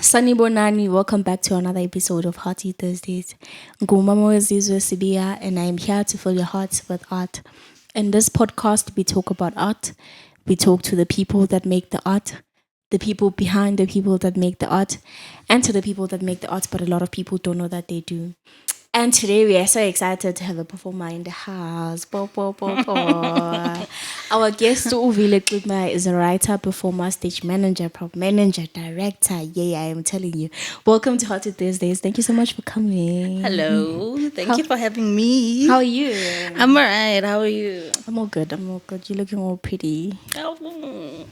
Sanibonani, welcome back to another episode of Hearty Thursdays. Ngumama Wezizwe Sibia, and I am here to fill your hearts with art. In this podcast, we talk about art. We talk to the people that make the art, the people behind the people that make the art, and to the people that make the art, but a lot of people don't know that they do. And today we are so excited to have a performer in the house. Our guest Uvile is a writer, performer, stage manager, prop manager, director. Yeah, I am telling you. Welcome to Hearty Thursdays. Thank you so much for coming. Hello. Thank you for having me. How are you? I'm alright. How are you? I'm all good. You're looking all pretty. Oh.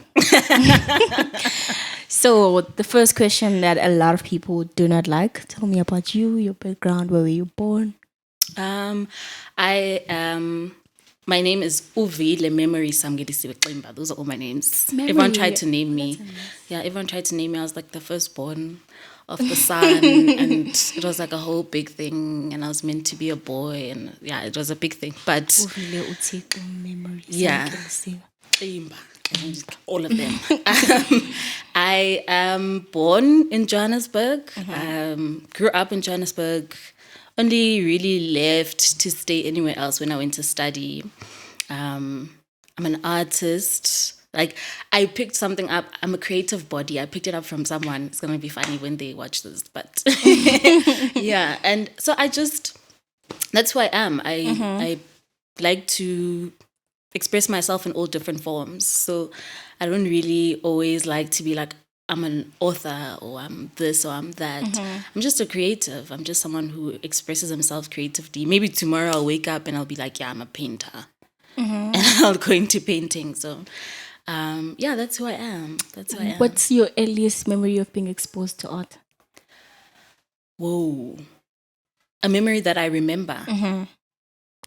So the first question that a lot of people do not like. Tell me about you, your background, where were you born? I am. My name is Uvile Memory Samgedisiwe Ximba. Those are all my names. Memory. Everyone tried to name me. Yeah, everyone tried to name me. I was like the firstborn of the sun, and it was like a whole big thing. And I was meant to be a boy, and yeah, it was a big thing. But Uvile Uthixo Memory Samgedisiwe Ximba. All of them. I am born in Johannesburg. Grew up in Johannesburg. Only really left to stay anywhere else when I went to study. I'm an artist. Like, I picked something up. I'm a creative body. I picked it up from someone. It's going to be funny when they watch this. But yeah. And so that's who I am. I like to express myself in all different forms. So I don't really always like to be like, I'm an author or I'm this or I'm that. I'm just a creative. I'm just someone who expresses himself creatively. Maybe tomorrow I'll wake up and I'll be like, yeah, I'm a painter. And I'll go into painting. So yeah, that's who I am. What's your earliest memory of being exposed to art? Whoa. A memory that I remember.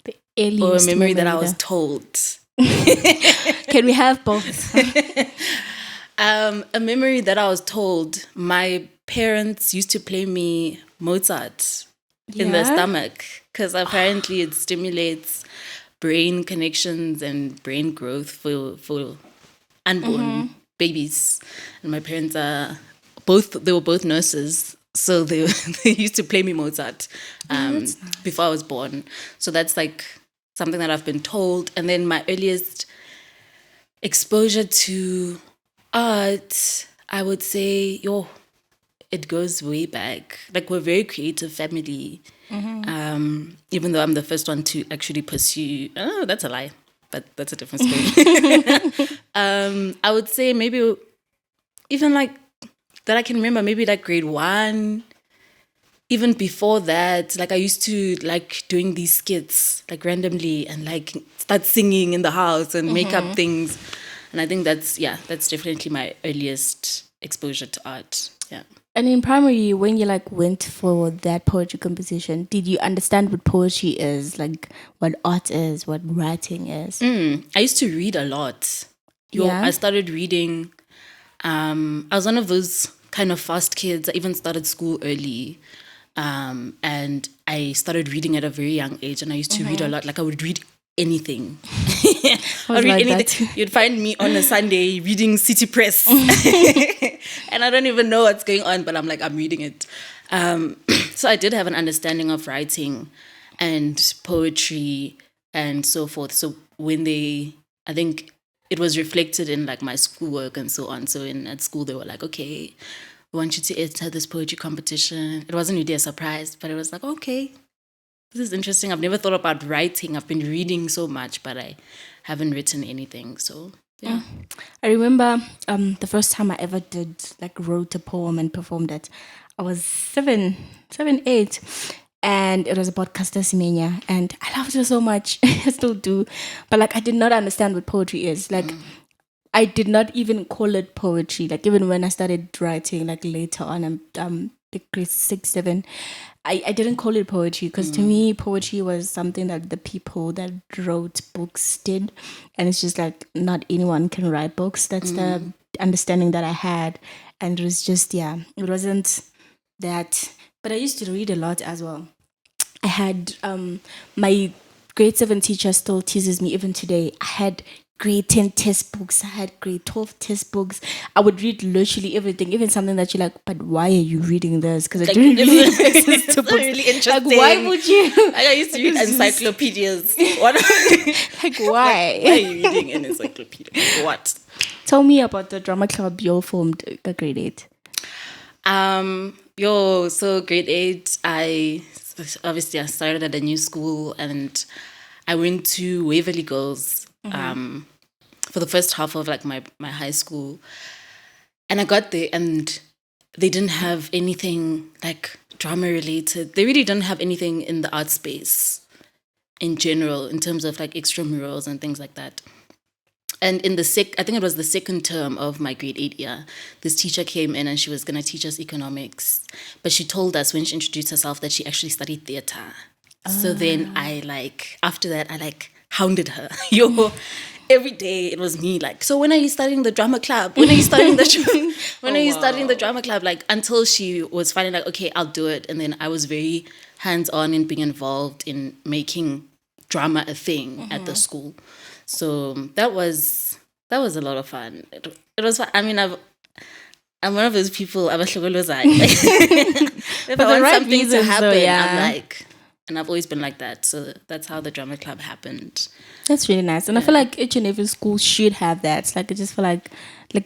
The earliest or a memory that I was told. Can we have both? A memory that I was told. My parents used to play me Mozart in the stomach because apparently it stimulates brain connections and brain growth for unborn babies. And my parents they were both nurses. So they used to play me Mozart before I was born. So that's like something that I've been told. And then my earliest exposure to art, I would say, it goes way back. Like, we're a very creative family. Even though I'm the first one to actually pursue, that's a lie, but that's a different story. I would say maybe even like that I can remember, maybe like grade 1. Even before that, like I used to like doing these skits like randomly and like start singing in the house and make up things. And I think that's definitely my earliest exposure to art. Yeah. And in primary, when you like went for that poetry composition, did you understand what poetry is, like what art is, what writing is? I used to read a lot. I started reading. I was one of those kind of fast kids. I even started school early. And I started reading at a very young age, and I used to read a lot. Like I would read anything. I'd read anything. You'd find me on a Sunday reading City Press. And I don't even know what's going on, but I'm like, I'm reading it. So I did have an understanding of writing and poetry and so forth. So I think it was reflected in like my schoolwork and so on. So at school, they were like, okay, we want you to enter this poetry competition. It wasn't really a surprise, but it was like, okay, this is interesting. I've never thought about writing. I've been reading so much, but I haven't written anything. So, yeah. I remember the first time I ever wrote a poem and performed it. I was 7, 8. And it was about Caster Semenya. And I loved it so much. I still do. But like, I did not understand what poetry is. Like, I did not even call it poetry. Like, even when I started writing, like later on, like grade 6, 7, I didn't call it poetry because to me, poetry was something that the people that wrote books did. And it's just like, not anyone can write books. That's the understanding that I had. And it was just, it wasn't that. But I used to read a lot as well. I had my grade 7 teacher still teases me even today. I had grade 10 test books. I had grade 12 test books. I would read literally everything, even something that you're like, but why are you reading this? Because I didn't really have access to books. Really interesting. Like, why would you? I used to read encyclopedias. What? Like, why? Why are you reading an encyclopedia? What? Tell me about the drama club you all formed at grade 8. So grade 8, I started at a new school and I went to Waverly Girls for the first half of like my high school. And I got there and they didn't have anything like drama related. They really didn't have anything in the art space in general in terms of like extramurals and things like that. And in I think it was the second term of my grade 8 year, this teacher came in and she was going to teach us economics. But she told us when she introduced herself that she actually studied theater. So then after that, I hounded her. Every day it was me like, so when are you studying the drama club? When are you studying the studying the drama club? Like until she was finally like, okay, I'll do it. And then I was very hands-on in being involved in making drama a thing at the school. So that was a lot of fun. It was fun. I mean, I'm one of those people. I'm a shogolozai. If I want right something to happen, I'm yeah. like, and I've always been like that. So that's how the drama club happened. That's really nice. And I feel like each and every school should have that. Like I just feel like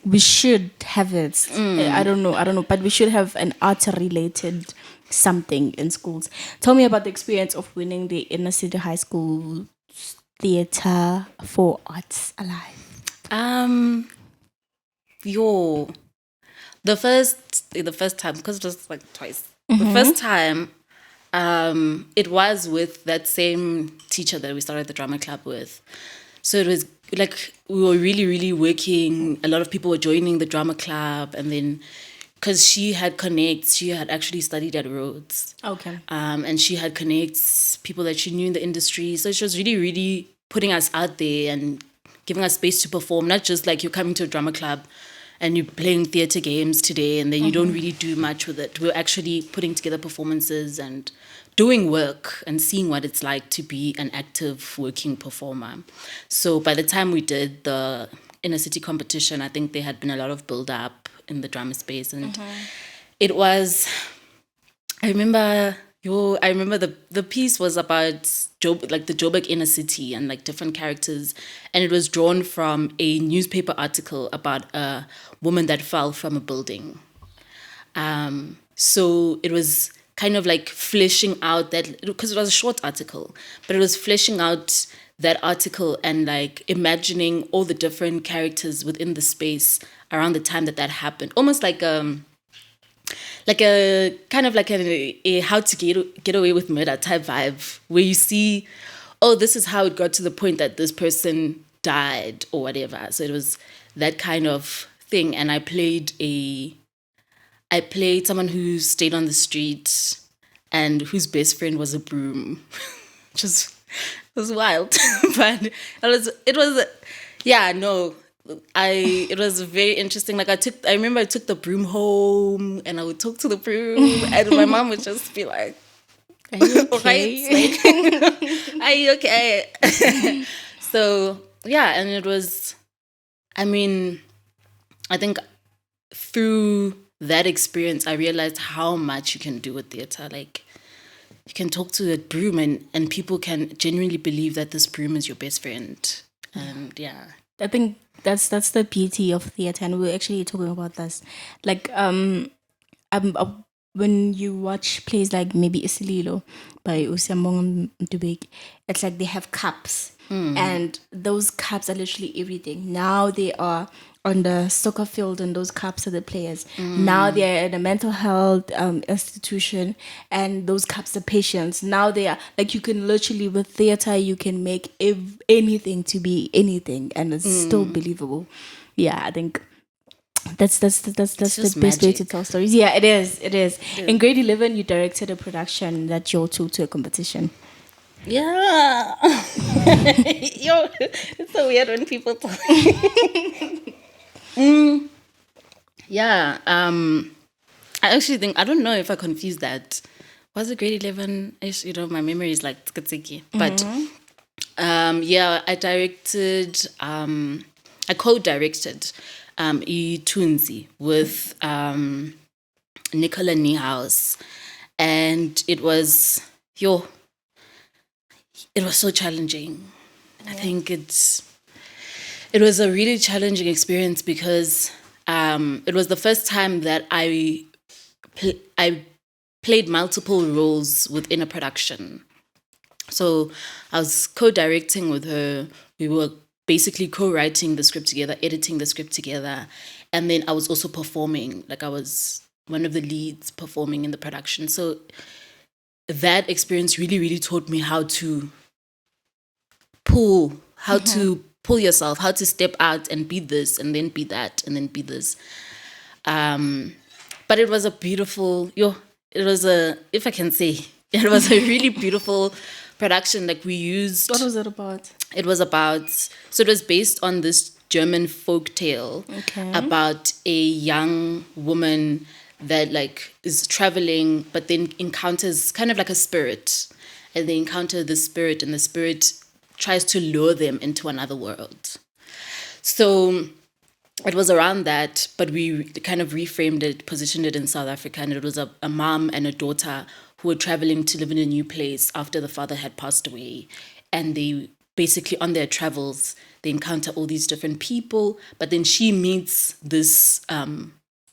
we should have it. I don't know, but we should have an art related something in schools. Tell me about the experience of winning the inner city high school theater for arts alive. The first time, because it was like twice. The first time, it was with that same teacher that we started the drama club with. So it was like we were really, really working. A lot of people were joining the drama club, and then because she had connects, she had actually studied at Rhodes. Okay. And she had connects, people that she knew in the industry. So she was really, really putting us out there and giving us space to perform. Not just like you're coming to a drama club and you're playing theater games today and then you don't really do much with it. We're actually putting together performances and doing work and seeing what it's like to be an active working performer. So by the time we did the inner city competition, I think there had been a lot of build up in the drama space, and it was, I remember the piece was about like the Joburg inner city and like different characters, and it was drawn from a newspaper article about a woman that fell from a building. So it was kind of like fleshing out that, because it was a short article, but it was fleshing out that article and like imagining all the different characters within the space around the time that happened. Almost like a kind of like a how to get away with murder type vibe, where you see, oh, this is how it got to the point that this person died or whatever. So it was that kind of thing. And I played someone who stayed on the street and whose best friend was a broom, which was wild. But it was very interesting. Like I remember I took the broom home and I would talk to the broom and my mom would just be like, are you okay? Like, are you okay? So yeah, and it was, I mean, I think through that experience I realized how much you can do with theater. Like you can talk to a broom and people can genuinely believe that this broom is your best friend. And yeah. I think that's the beauty of theater, and we're actually talking about this. Like when you watch plays like maybe Isililo by Usiamong Dubek, it's like they have cups, and those cups are literally everything. Now they are on the soccer field, and those cups are the players. Now they're in a mental health institution, and those cups are patients. Now they are like, you can literally, with theater, you can make anything to be anything, and it's still believable. Yeah, I think that's the best way magic to tell stories. Yeah, it is. In grade 11, you directed a production that you all took to a competition. Yeah. It's so weird when people talk. Yeah. I actually think, I don't know if I confused that. Was it grade 11? My memory is like tsiki. But Yeah, I co-directed Itunzi with Nicola Niehaus, and it was so challenging. I think it was a really challenging experience because it was the first time that I played multiple roles within a production. So I was co-directing with her. We were basically co-writing the script together, editing the script together, and then I was also performing. Like I was one of the leads performing in the production. So that experience really, really taught me how to pull yourself, how to step out and be this and then be that and then be this. But it was a beautiful, if I can say, it was a really beautiful production. Like we used. What was it about? It was based on this German folk tale about a young woman that like is traveling, but then encounters kind of like a spirit, and they encounter the spirit, and the spirit tries to lure them into another world. So it was around that, but we kind of reframed it, positioned it in South Africa, and it was a mom and a daughter who were traveling to live in a new place after the father had passed away. And they basically, on their travels, they encounter all these different people, but then she meets this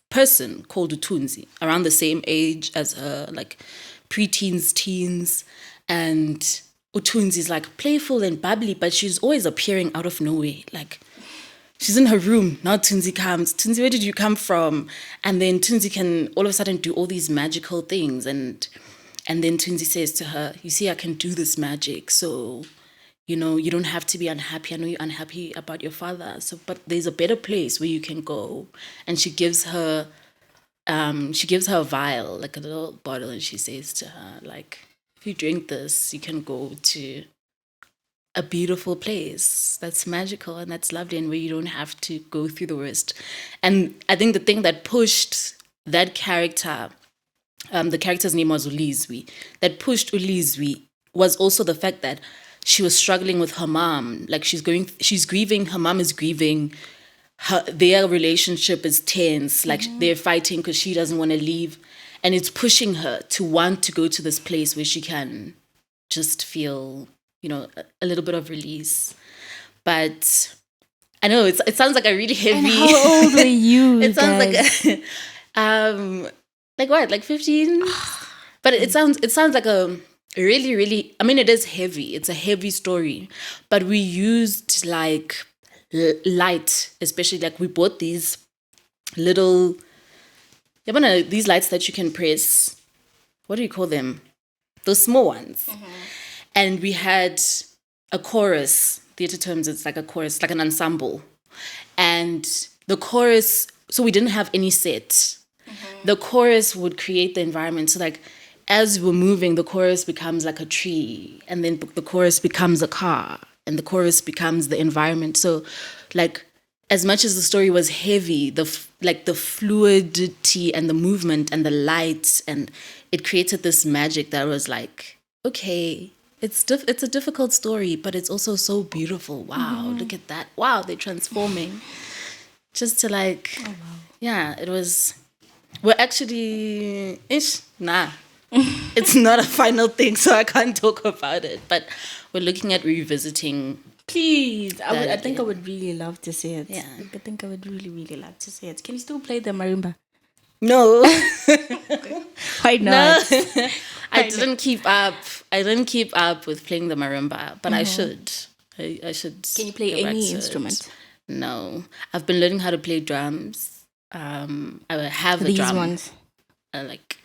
person called Utunzi, around the same age as her, like preteens, teens, and Utunzi's like playful and bubbly, but she's always appearing out of nowhere. Like she's in her room, now Tunzi comes. Tunzi, where did you come from? And then Tunzi can all of a sudden do all these magical things, and then Tunzi says to her, you see, I can do this magic, so you don't have to be unhappy. I know you're unhappy about your father, but there's a better place where you can go. And she gives her a vial, like a little bottle, and she says to her, like, if you drink this, you can go to a beautiful place that's magical and that's lovely, and where you don't have to go through the worst. And I think the thing that pushed that character, the character's name was Ulizwi, that pushed Ulizwi was also the fact that she was struggling with her mom. Like she's grieving, her mom is grieving, their relationship is tense, like they're fighting because she doesn't want to leave. And it's pushing her to want to go to this place where she can just feel, a little bit of release. But I know it sounds like a really heavy. And how old were you? It sounds like like what, like 15? But it sounds like a really, really, I mean, it is heavy. It's a heavy story. But we used like light, especially like we bought these little, these lights that you can press. What do you call them? Those small ones. And we had a chorus. Theater terms, it's like a chorus, like an ensemble. And the chorus, so we didn't have any set. The chorus would create the environment. So like, as we're moving, the chorus becomes like a tree, and then the chorus becomes a car, and the chorus becomes the environment. So like, as much as the story was heavy, the fluidity and the movement and the lights, and it created this magic that was like, okay, it's a difficult story, but it's also so beautiful. Wow, look at that. Wow, they're transforming. Just to like, yeah, it was. We're actually it's not a final thing, so I can't talk about it. But we're looking at revisiting. Please, I think I would really love to see it. Yeah, I think I would really, really love to see it. Can you still play the marimba? No. Why not? No. I didn't keep up. I didn't keep up with playing the marimba, but I should. I should. Can you play any instrument? No, I've been learning how to play drums. I have a These drum. ones. Like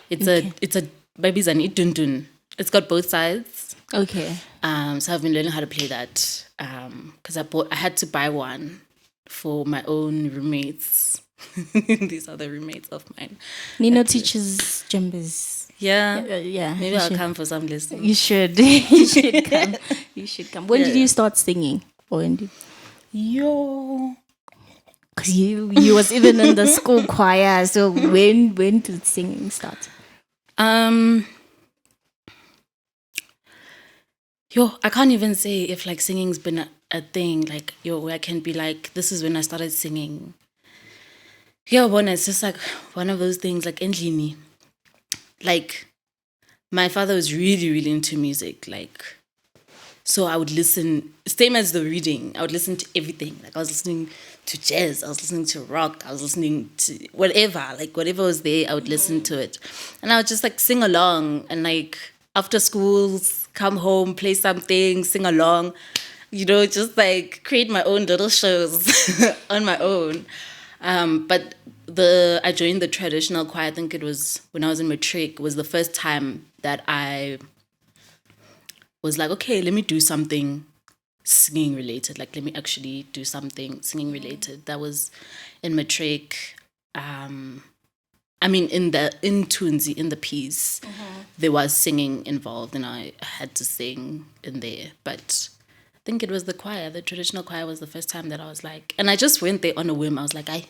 it's a baby's an idundun. It's got both sides. Okay. So I've been learning how to play that. Because I had to buy one for my own roommates. These are the roommates of mine. Nino teaches djembes. Yeah. Yeah. Maybe I'll come for some lessons. You should. You should come. You should come. When did you start singing? Or when did because you was even in the school choir. So when did singing start? I can't even say if like singing's been a thing. Like, where I can be like, this is when I started singing. When it's just like one of those things, like endlini. Like, my father was really, really into music. Like, so I would listen, same as the reading, I would listen to everything. Like, I was listening to jazz, I was listening to rock, I was listening to whatever. Like, whatever was there, I would listen to it. And I would just like sing along. And like, after schools, come home, play something, sing along. Just like create my own little shows on my own. But I joined the traditional choir. I think it was when I was in matric. Was the first time that I was like, okay, let me do something singing related. Like, let me actually do something singing related. That was in matric. In Tunzi, in the piece, there was singing involved, and I had to sing in there. But I think it was the choir, the traditional choir, was the first time that I was like, and I just went there on a whim. I was like, let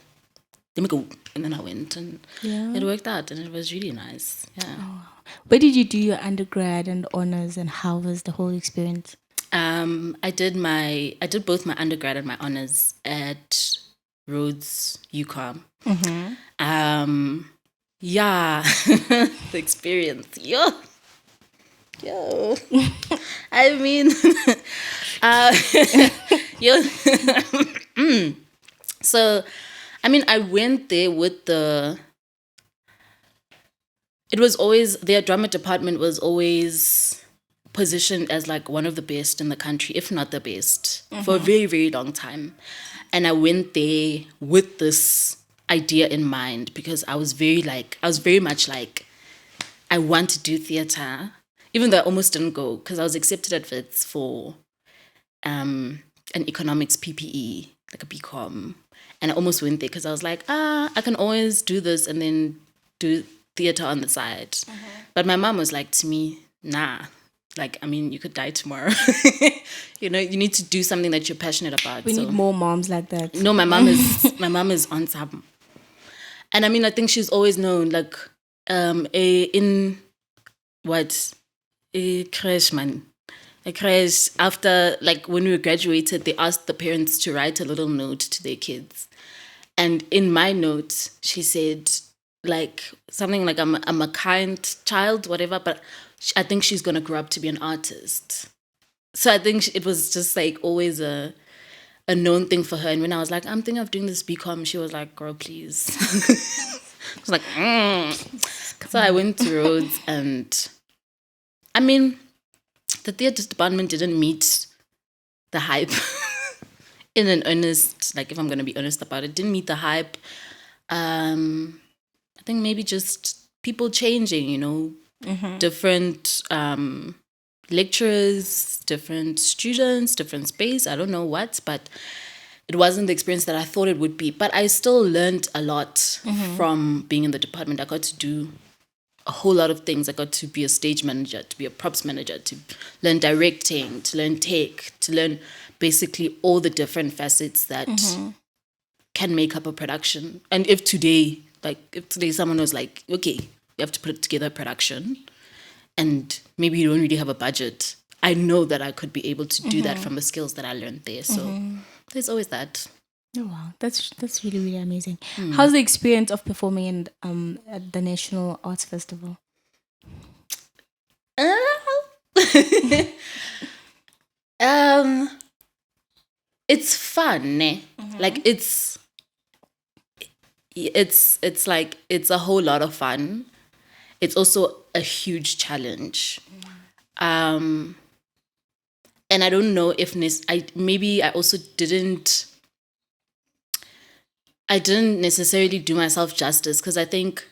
me go. And then I went, and it worked out, and it was really nice. Yeah. Oh. Where did you do your undergrad and honors, and how was the whole experience? I did both my undergrad and my honors at Rhodes, UCOM. Yeah, the experience. Yo. I mean, yo. So, I went there with it was always, their drama department was always positioned as like one of the best in the country, if not the best, for a very, very long time. And I went there with this idea in mind because I was very much like, I want to do theater, even though I almost didn't go because I was accepted at Wits for an economics PPE, like a BCom. And I almost went there because I was like, I can always do this and then do theater on the side. But my mom was like to me, nah, like, you could die tomorrow. You need to do something that you're passionate about. We need more moms like that. No, my mom is on some. And I think she's always known, like, in what? A crash, man. A crash. After, like, when we graduated, they asked the parents to write a little note to their kids. And in my note, she said, like, something like, I'm a kind child, whatever, but I think she's going to grow up to be an artist. So I think it was just, like, always a known thing for her. And when I was like, I'm thinking of doing this BCom, she was like, girl, please. I was like, So I went to Rhodes, and the theatre department didn't meet the hype. In an honest, like, if I'm going to be honest about it, didn't meet the hype. I think maybe just people changing, different lecturers, different students, different space. I don't know what, but it wasn't the experience that I thought it would be. But I still learned a lot from being in the department. I got to do a whole lot of things. I got to be a stage manager, to be a props manager, to learn directing, to learn tech, to learn basically all the different facets that can make up a production. And if today someone was like, okay, you have to put together a production, and maybe you don't really have a budget, I know that I could be able to do that from the skills that I learned there. So there's always that. Oh wow, that's really, really amazing. How's the experience of performing in at the National Arts Festival? It's fun. Like, it's like, it's a whole lot of fun. It's also a huge challenge. And I don't know if I also didn't necessarily do myself justice, because I think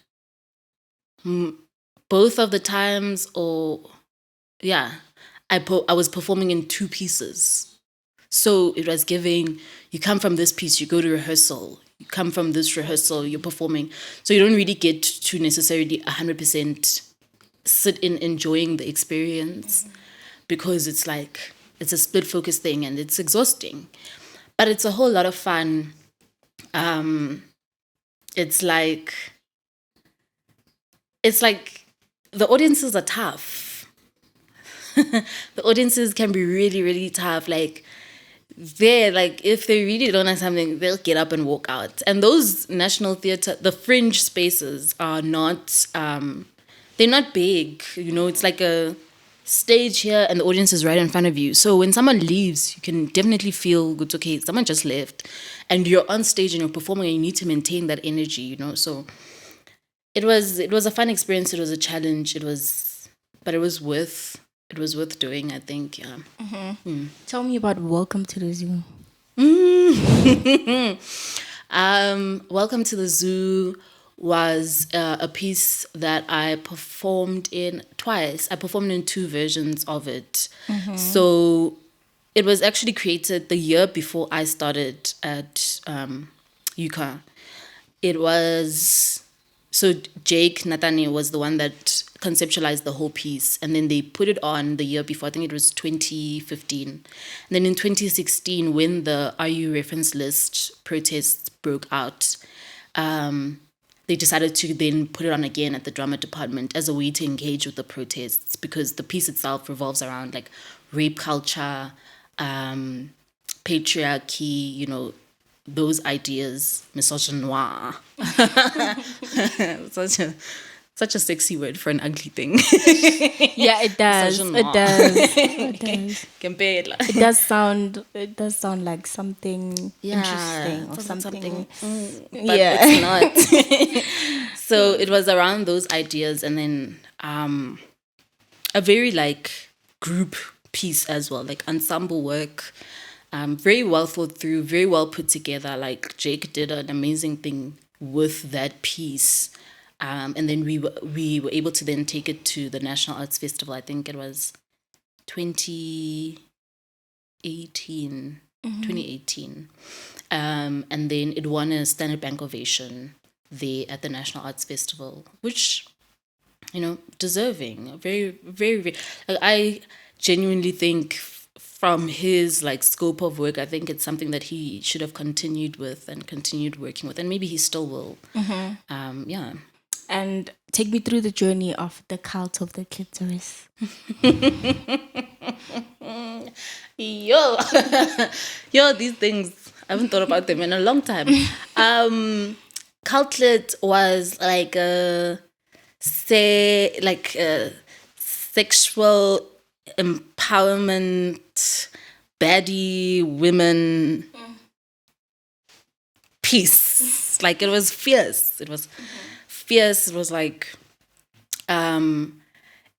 both of the times, I was performing in two pieces. So it was giving, you come from this piece, you go to rehearsal, you come from this rehearsal, you're performing. So you don't really get to necessarily 100% sit in enjoying the experience, because it's like, it's a split focus thing and it's exhausting. But it's a whole lot of fun. It's like the audiences are tough. the audiences can be really, really tough. Like, if they really don't like something, they'll get up and walk out. And those national theatre, the fringe spaces are not, they're not big. It's like a stage here and the audience is right in front of you. So when someone leaves, you can definitely feel it's okay, someone just left. And you're on stage and you're performing and you need to maintain that energy, So it was a fun experience. It was a challenge. But it was worth doing, I think. Yeah. Tell me about Welcome to the Zoo. Welcome to the Zoo was a piece that I performed in twice. I performed in 2 versions of it. So it was actually created the year before I started at UCA. It was... So Jake Natani was the one that conceptualized the whole piece, and then they put it on the year before. I think it was 2015. And then in 2016, when the RU reference list protests broke out, they decided to then put it on again at the drama department as a way to engage with the protests, because the piece itself revolves around like rape culture, patriarchy, those ideas, misogynoir. such a sexy word for an ugly thing. Yeah, it does. It does. It does. It does sound like something interesting or something. But it's not. So it was around those ideas, and then a very like group piece as well, like ensemble work. Very well thought through, very well put together. Like Jake did an amazing thing with that piece. And then we were able to then take it to the National Arts Festival. I think it was 2018. And then it won a Standard Bank ovation there at the National Arts Festival, which, deserving. Very, very, very... I genuinely think from his like scope of work, I think it's something that he should have continued with and continued working with, and maybe he still will. Yeah. And take me through the journey of the cult of the clitoris. Yo, these things, I haven't thought about them in a long time. Cultlet was like a sexual empowerment, baddie women piece. Like, it was fierce. It was fierce. It was like,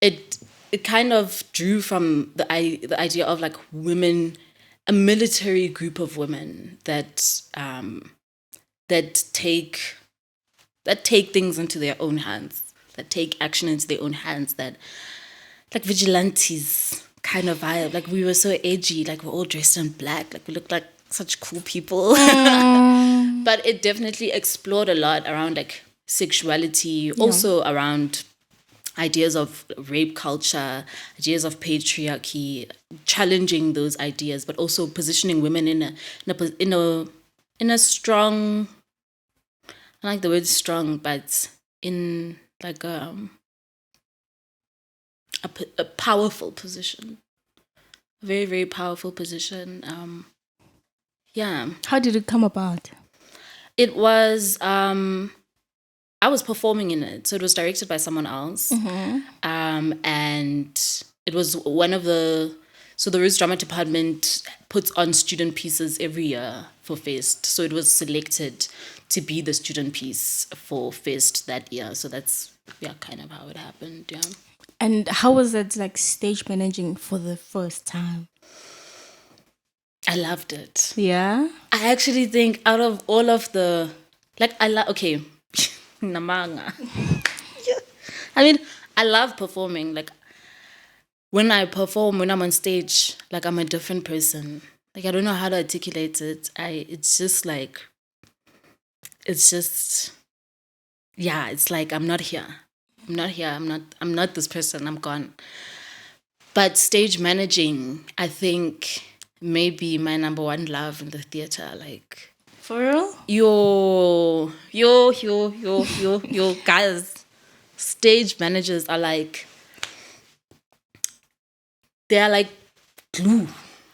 it kind of drew from the idea of like women, a military group of women that take things into their own hands, that take action into their own hands, that like vigilantes kind of vibe. Like, we were so edgy, like we're all dressed in black, like we looked like such cool people. But it definitely explored a lot around like sexuality, also around ideas of rape culture, ideas of patriarchy, challenging those ideas, but also positioning women in a strong, I like the word strong, but in like a powerful position, a very, very powerful position. Yeah. How did it come about? It was, I was performing in it, so it was directed by someone else. And it was one of the Rhodes Drama Department puts on student pieces every year for Fest. So it was selected to be the student piece for Fest that year. So that's, kind of how it happened, yeah. And how was it like stage managing for the first time? I loved it. Yeah? I actually think out of all of the, okay, namanga. I mean, I love performing. Like, when I perform, when I'm on stage, like, I'm a different person. Like, I don't know how to articulate it. It's like, I'm not here. I'm not this person. I'm gone. But stage managing, I think, may be my number one love in the theater. Like, for real? Yo, guys. Stage managers are like, they are like glue.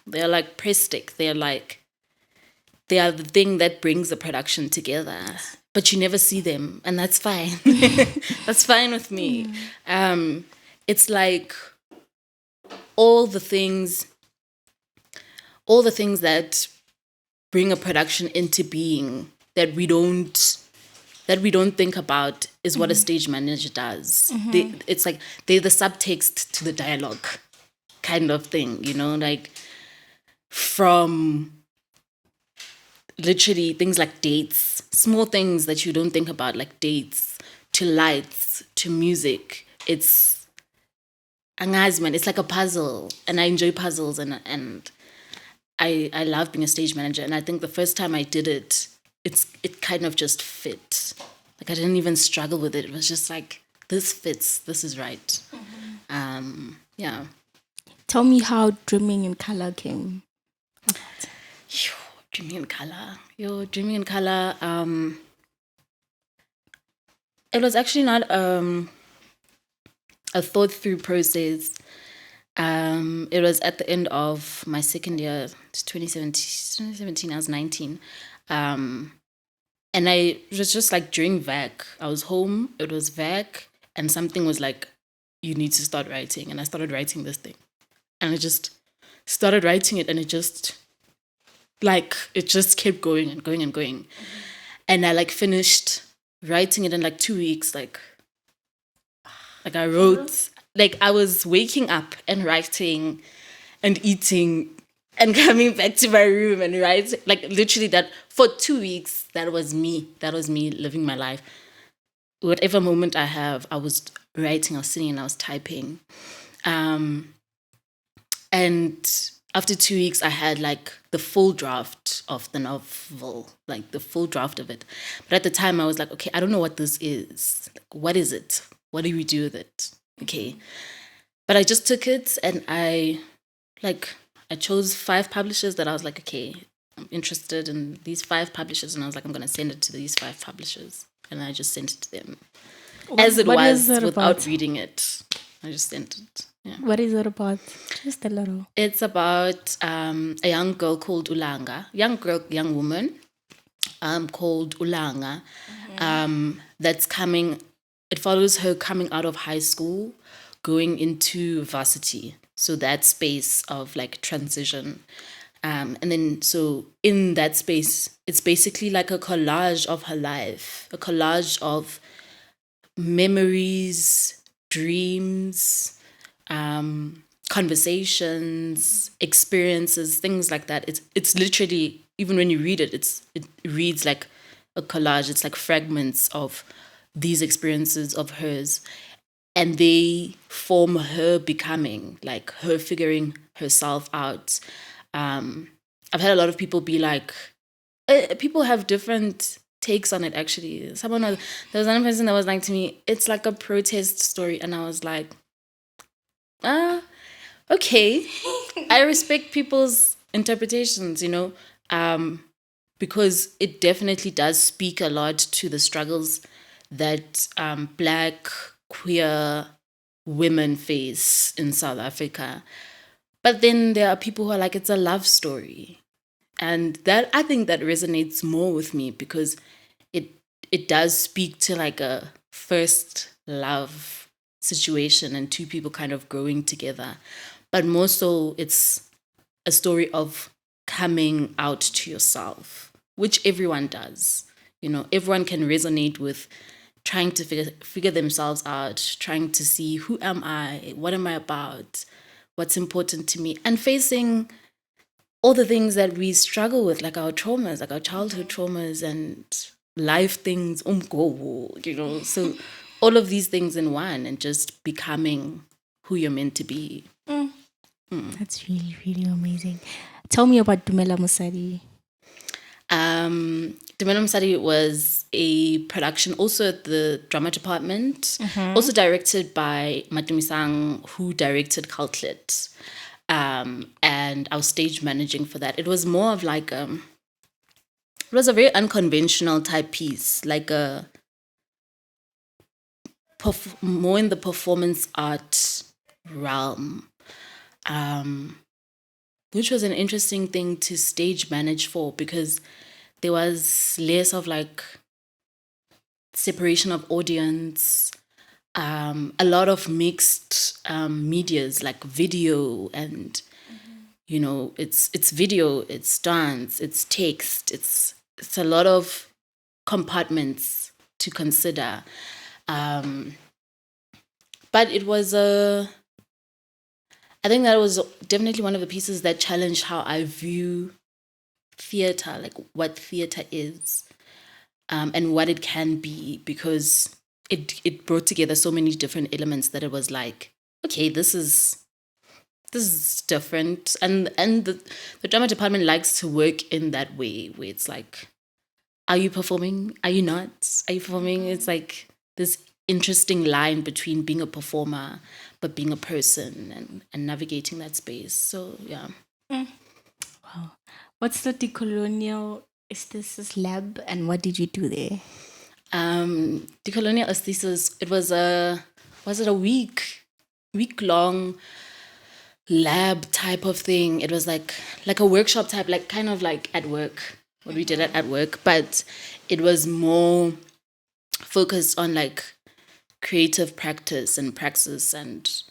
They are like press stick. They are the thing that brings the production together. But you never see them, and that's fine. That's fine with me. It's like all the things that bring a production into being that we don't think about is what a stage manager does. It's like they're the subtext to the dialogue kind of thing, like from literally things like dates, small things that you don't think about, like dates, to lights, to music. It's angazman. It's like a puzzle, and I enjoy puzzles, and I love being a stage manager. And I think the first time I did it, it kind of just fit. Like I didn't even struggle with it. It was just like, this fits. This is right. Yeah. Tell me how Dreaming in Color came. Dreaming in Color. Dreaming in Color. It was actually not a thought through process. It was at the end of my second year, 2017, I was 19. And I was just like during VAC, I was home, it was VAC, and something was like, you need to start writing. And I started writing this thing. And I just started writing it, and it just kept going and going and going. And I like finished writing it in like 2 weeks. Like I wrote, like I was waking up and writing and eating and coming back to my room and writing. Like literally that for 2 weeks, that was me. That was me living my life. Whatever moment I have, I was writing, I was sitting and I was typing. And after 2 weeks, I had like the full draft of the novel, like the full draft of it. But at the time, I was like, okay, I don't know what this is. Like, what is it? What do we do with it? Okay. But I just took it, and I chose 5 publishers that I was like, okay, I'm interested in these 5 publishers. And I was like, I'm going to send it to these 5 publishers. And I just sent it to them as it was without reading it. I just sent it. Yeah. What is it about? Just a little. It's about a young girl called Ulanga, young woman called Ulanga. That's coming. It follows her coming out of high school, going into varsity. So that space of like transition. And then so in that space, it's basically like a collage of her life, a collage of memories, dreams, conversations, experiences, things like that. It's literally, even when you read it, it reads like a collage. It's like fragments of these experiences of hers, and they form her becoming, like her figuring herself out. I've had a lot of people be like, people have different takes on it. Actually, there was one person that was like to me, it's like a protest story, and I was like, okay. I respect people's interpretations, because it definitely does speak a lot to the struggles that Black queer women face in South Africa. But then there are people who are like, it's a love story. And that, I think that resonates more with me, because it does speak to like a first love situation and 2 people kind of growing together. But more so, it's a story of coming out to yourself, which everyone does. Everyone can resonate with trying to figure themselves out, trying to see, who am I? What am I about? What's important to me? And facing all the things that we struggle with, like our traumas, like our childhood traumas and life things, so all of these things in one, and just becoming who you're meant to be. That's really, really amazing. Tell me about Dumela Musadi. Dumela Musadi was a production also at the drama department, also directed by Matumisang, who directed Cultlet. And I was stage managing for that. It was more of like it was a very unconventional type piece, like more in the performance art realm. which was an interesting thing to stage manage for, because there was less of like separation of audience, a lot of mixed medias like video and it's video, it's dance, it's text, it's a lot of compartments to consider. But it was I think that was definitely one of the pieces that challenged how I view theater, like what theater is, and what it can be, because it brought together so many different elements that it was like, okay, this is different, and the drama department likes to work in that way, where it's like, are you performing? Are you not? Are you performing? It's like this interesting line between being a performer but being a person, and navigating that space. So yeah. Wow. What's the decolonial aesthesis lab, and what did you do there? Decolonial aesthesis, it was a week long lab type of thing. It was like a workshop type, like kind of like at work, what we did at work, but it was more focused on like creative practice and praxis, and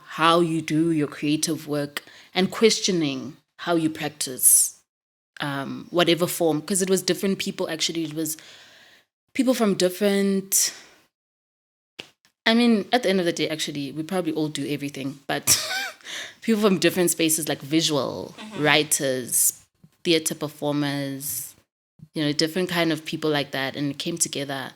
how you do your creative work, and questioning how you practice whatever form, because it was different people. Actually, it was people from different, I mean, at the end of the day, actually, we probably all do everything, but people from different spaces, like visual writers, theater performers, different kind of people like that, and it came together,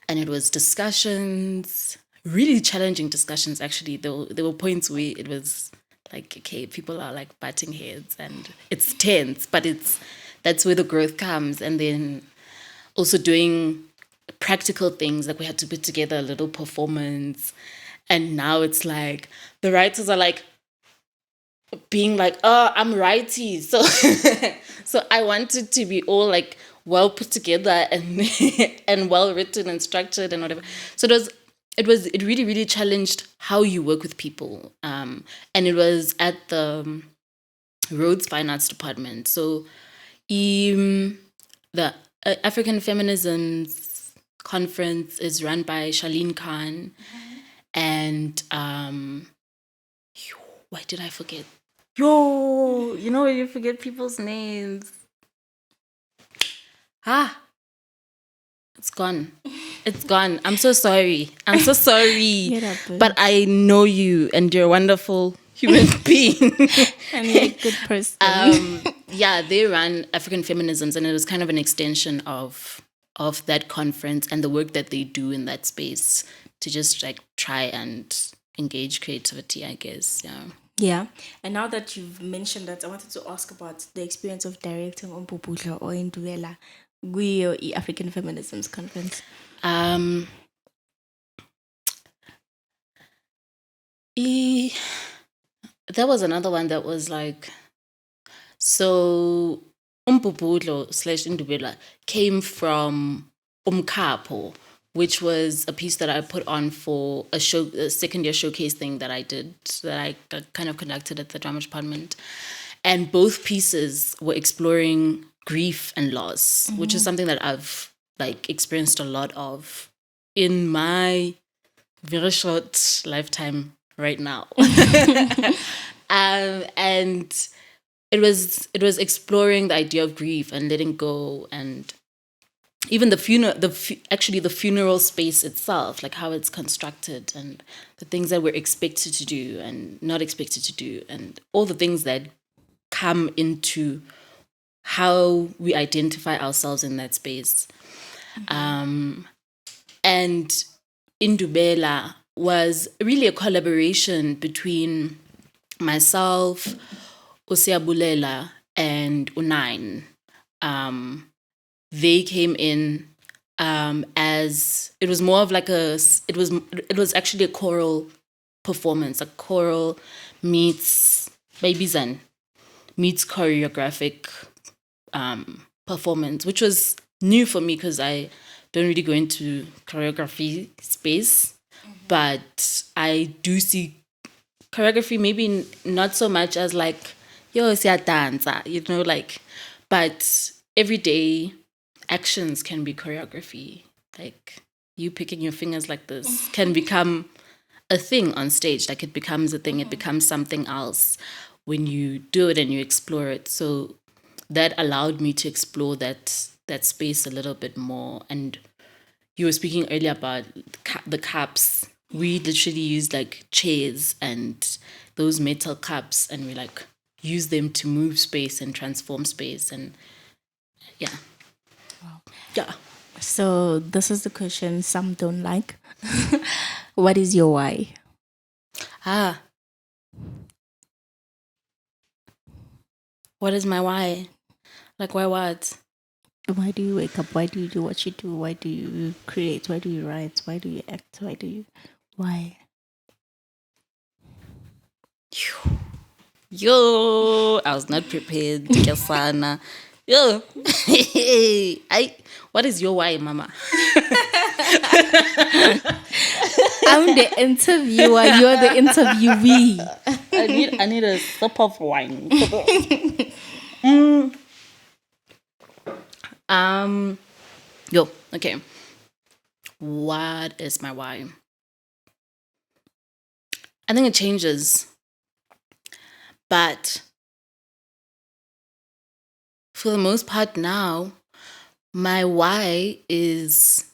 and it was discussions, really challenging discussions. Actually, there were points where it was like, okay, people are like butting heads, and it's tense, but that's where the growth comes. And then also doing practical things, like we had to put together a little performance, and now it's like the writers are like being like, oh, I'm righty, so so I wanted to be all like well put together and and well written and structured and whatever. So it really, really challenged how you work with people, and it was at the Rhodes Fine Arts Department. So the African Feminisms conference is run by Charlene Khan, and why did I forget? When you forget people's names. It's gone. It's gone. I'm so sorry. But I know you, and you're a wonderful human being. And you're a good person. Yeah, they run African Feminisms, and it was kind of an extension of that conference and the work that they do in that space to just like try and engage creativity, I guess. Yeah. Yeah. And now that you've mentioned that, I wanted to ask about the experience of directing Umpuputlo or Induvela Guyo African Feminisms Conference. There was another one that was like, so Umpuputlo / Induvela came from Umkapo, which was a piece that I put on for a second year showcase thing that I did, that I kind of conducted at the drama department. And both pieces were exploring grief and loss, which is something that I've like experienced a lot of in my very short lifetime right now. And it was exploring the idea of grief and letting go, and even the funeral space itself, like how it's constructed, and the things that we're expected to do and not expected to do, and all the things that come into how we identify ourselves in that space. And Indubela was really a collaboration between myself, Usiabulela, and Unine. They came in as, it was more of like it was actually a choral performance, a choral meets baby zen meets choreographic performance, which was new for me because I don't really go into choreography space, but I do see choreography, maybe not so much as like, yo, siya danza, like, but everyday actions can be choreography. Like you picking your fingers like this can become a thing on stage. Like it becomes a thing, it becomes something else when you do it and you explore it. So that allowed me to explore that space a little bit more. And you were speaking earlier about the cups. We literally used like chairs and those metal cups, and we like use them to move space and transform space. And yeah. Wow. Yeah. So this is the question some don't like. What is your why? What is my why? Like, why what? Why do you wake up? Why do you do what you do? Why do you create? Why do you write? Why do you act? Why? Yo, I was not prepared. Kesana. Yo. What is your why, mama? I'm the interviewer, you're the interviewee. I need a sip of wine. Okay. What is my why? I think it changes. But for the most part now, my why is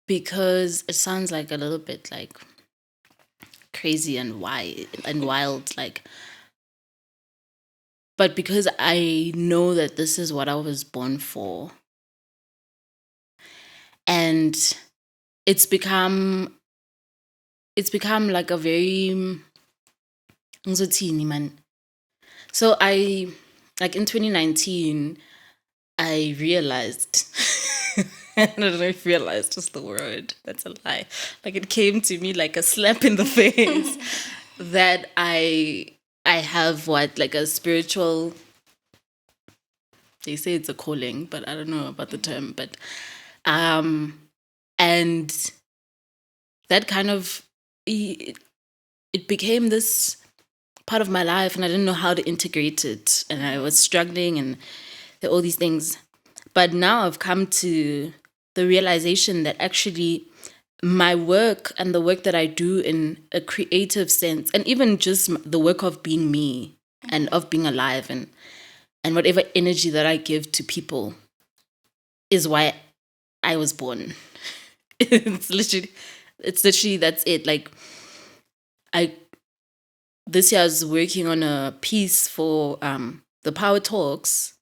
because it sounds like a little bit like crazy and wild, like, but because I know that this is what I was born for. And it's become like a very so I, like in 2019, I realized I don't know if realized is the word. That's a lie. Like it came to me like a slap in the face that I have like a spiritual, they say it's a calling, but I don't know about the term. But and that kind of it became this part of my life, and I didn't know how to integrate it, and I was struggling, and there are all these things. But now I've come to the realization that actually my work and the work that I do in a creative sense, and even just the work of being me and of being alive, and whatever energy that I give to people is why I was born. it's literally that's it. Like this year I was working on a piece for the Power Talks,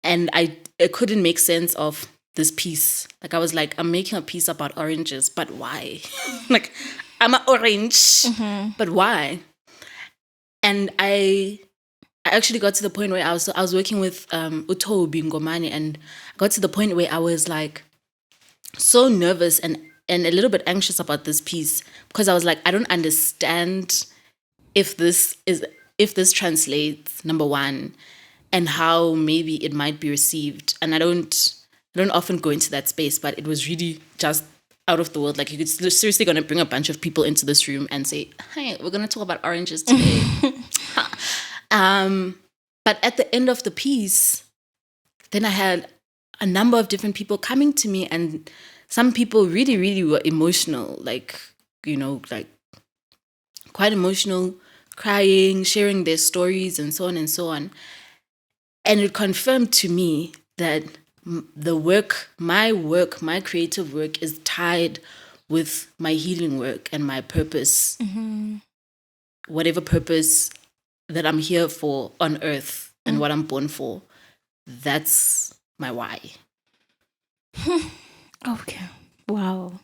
and I couldn't make sense of this piece. Like I was like, I'm making a piece about oranges, but why? Like I'm an orange, but why? And I actually got to the point where I was working with Uto Bingomani, and got to the point where I was like so nervous and a little bit anxious about this piece, because I was like, I don't understand if this translates, number one, and how maybe it might be received. And I don't often go into that space, but it was really just out of the world. Like you could seriously going to bring a bunch of people into this room and say, "Hi, we're going to talk about oranges today." But at the end of the piece, then I had a number of different people coming to me, and some people really, really were emotional, like, like quite emotional, crying, sharing their stories, and so on and so on. And it confirmed to me that my creative work is tied with my healing work and my purpose, whatever purpose that I'm here for on earth and what I'm born for. That's my why. Okay. Wow.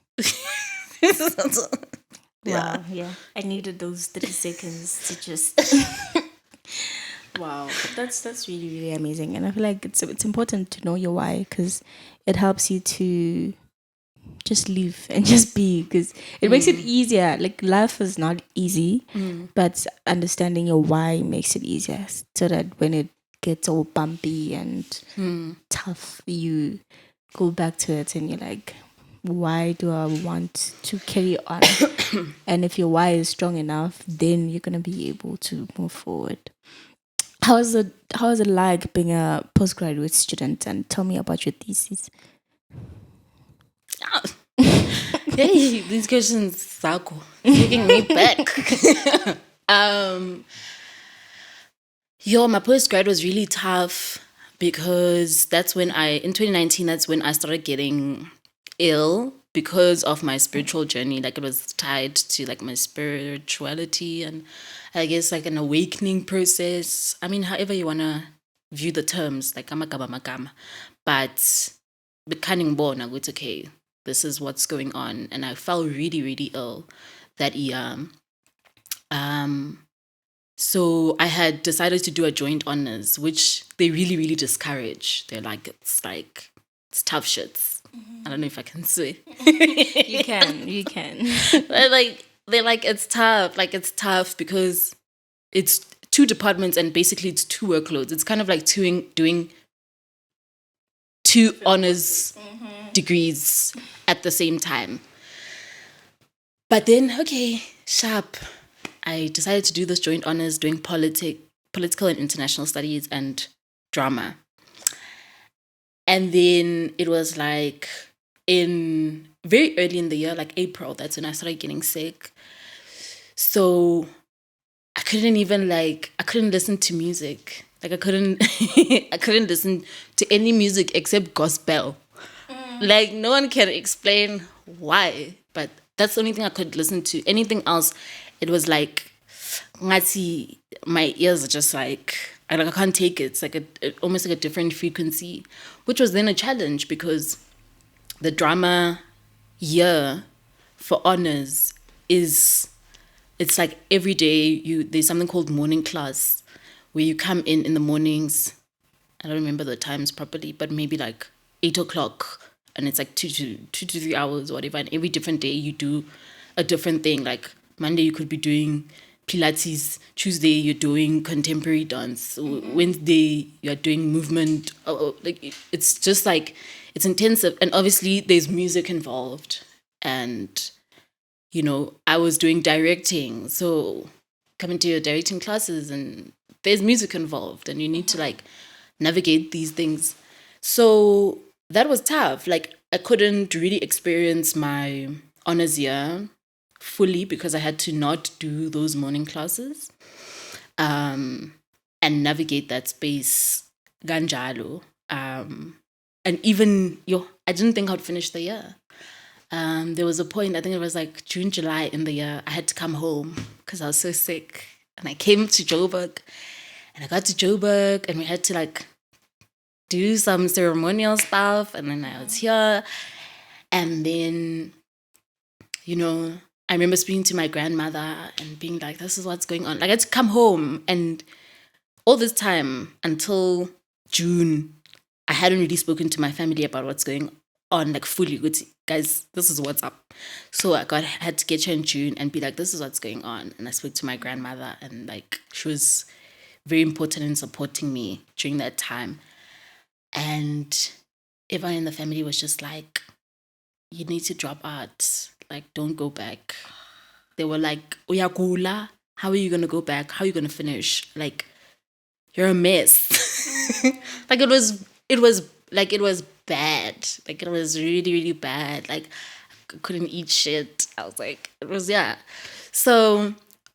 Yeah. Wow. Yeah. I needed those 30 seconds to just. Wow. That's really, really amazing. And I feel like it's important to know your why, because it helps you to just live and just be, because it makes it easier. Like life is not easy, but understanding your why makes it easier, so that when it gets all bumpy and tough, you go back to it and you're like, why do I want to carry on? And if your why is strong enough, then you're gonna be able to move forward. How is it like being a postgraduate student? And tell me about your thesis. Hey, these questions, Sako, taking me back. My postgrad was really tough because in 2019, that's when I started getting ill because of my spiritual journey. Like it was tied to like my spirituality and I guess like an awakening process. I mean, however you want to view the terms, like magama. But becoming born, I was okay, this is what's going on. And I felt really, really ill that year. So I had decided to do a joint honors, which they really, really discourage. They're like, it's tough shits. I don't know if I can say. You can. They're like, it's tough. Like, it's tough because it's 2 departments and basically it's 2 workloads. It's kind of like doing 2 honors degrees at the same time. But then, okay, sharp. I decided to do this joint honors doing political and international studies and drama. And then it was like very early in the year, like April, that's when I started getting sick. So I couldn't listen to music. Like I couldn't listen to any music except gospel. Like no one can explain why, but that's the only thing I could listen to. Anything else, it was like, my ears are just like, I can't take it. It's like almost like a different frequency, which was then a challenge because the drama year for honors it's like every day there's something called morning class where you come in the mornings. I don't remember the times properly, but maybe like 8:00, and it's like 2 to 3 hours or whatever. And every different day you do a different thing. Like Monday you could be doing Pilates, Tuesday you're doing contemporary dance, Wednesday you're doing movement. Like it's just like it's intensive, and obviously there's music involved. And I was doing directing, so coming to your directing classes and there's music involved and you need to like navigate these things. So that was tough. Like I couldn't really experience my honors year fully because I had to not do those morning classes and navigate that space ganjalo. And even I didn't think I'd finish the year. There was a point, I think it was like June, July in the year, I had to come home because I was so sick. And I came to Joburg, and I got to Joburg, and we had to like do some ceremonial stuff. And then I was here. And then, I remember speaking to my grandmother and being like, this is what's going on. Like I had to come home. And all this time until June, I hadn't really spoken to my family about what's going on, like fully. Guys, this is what's up. So I had to get her in June and be like, this is what's going on. And I spoke to my grandmother, and like she was very important in supporting me during that time. And everyone in the family was just like, you need to drop out. Like, don't go back. They were like, Uyagula, how are you going to go back? How are you going to finish? Like, you're a mess. Like, it was bad. Like, it was really, really bad. Like, I couldn't eat shit. I was like, it was, yeah. So,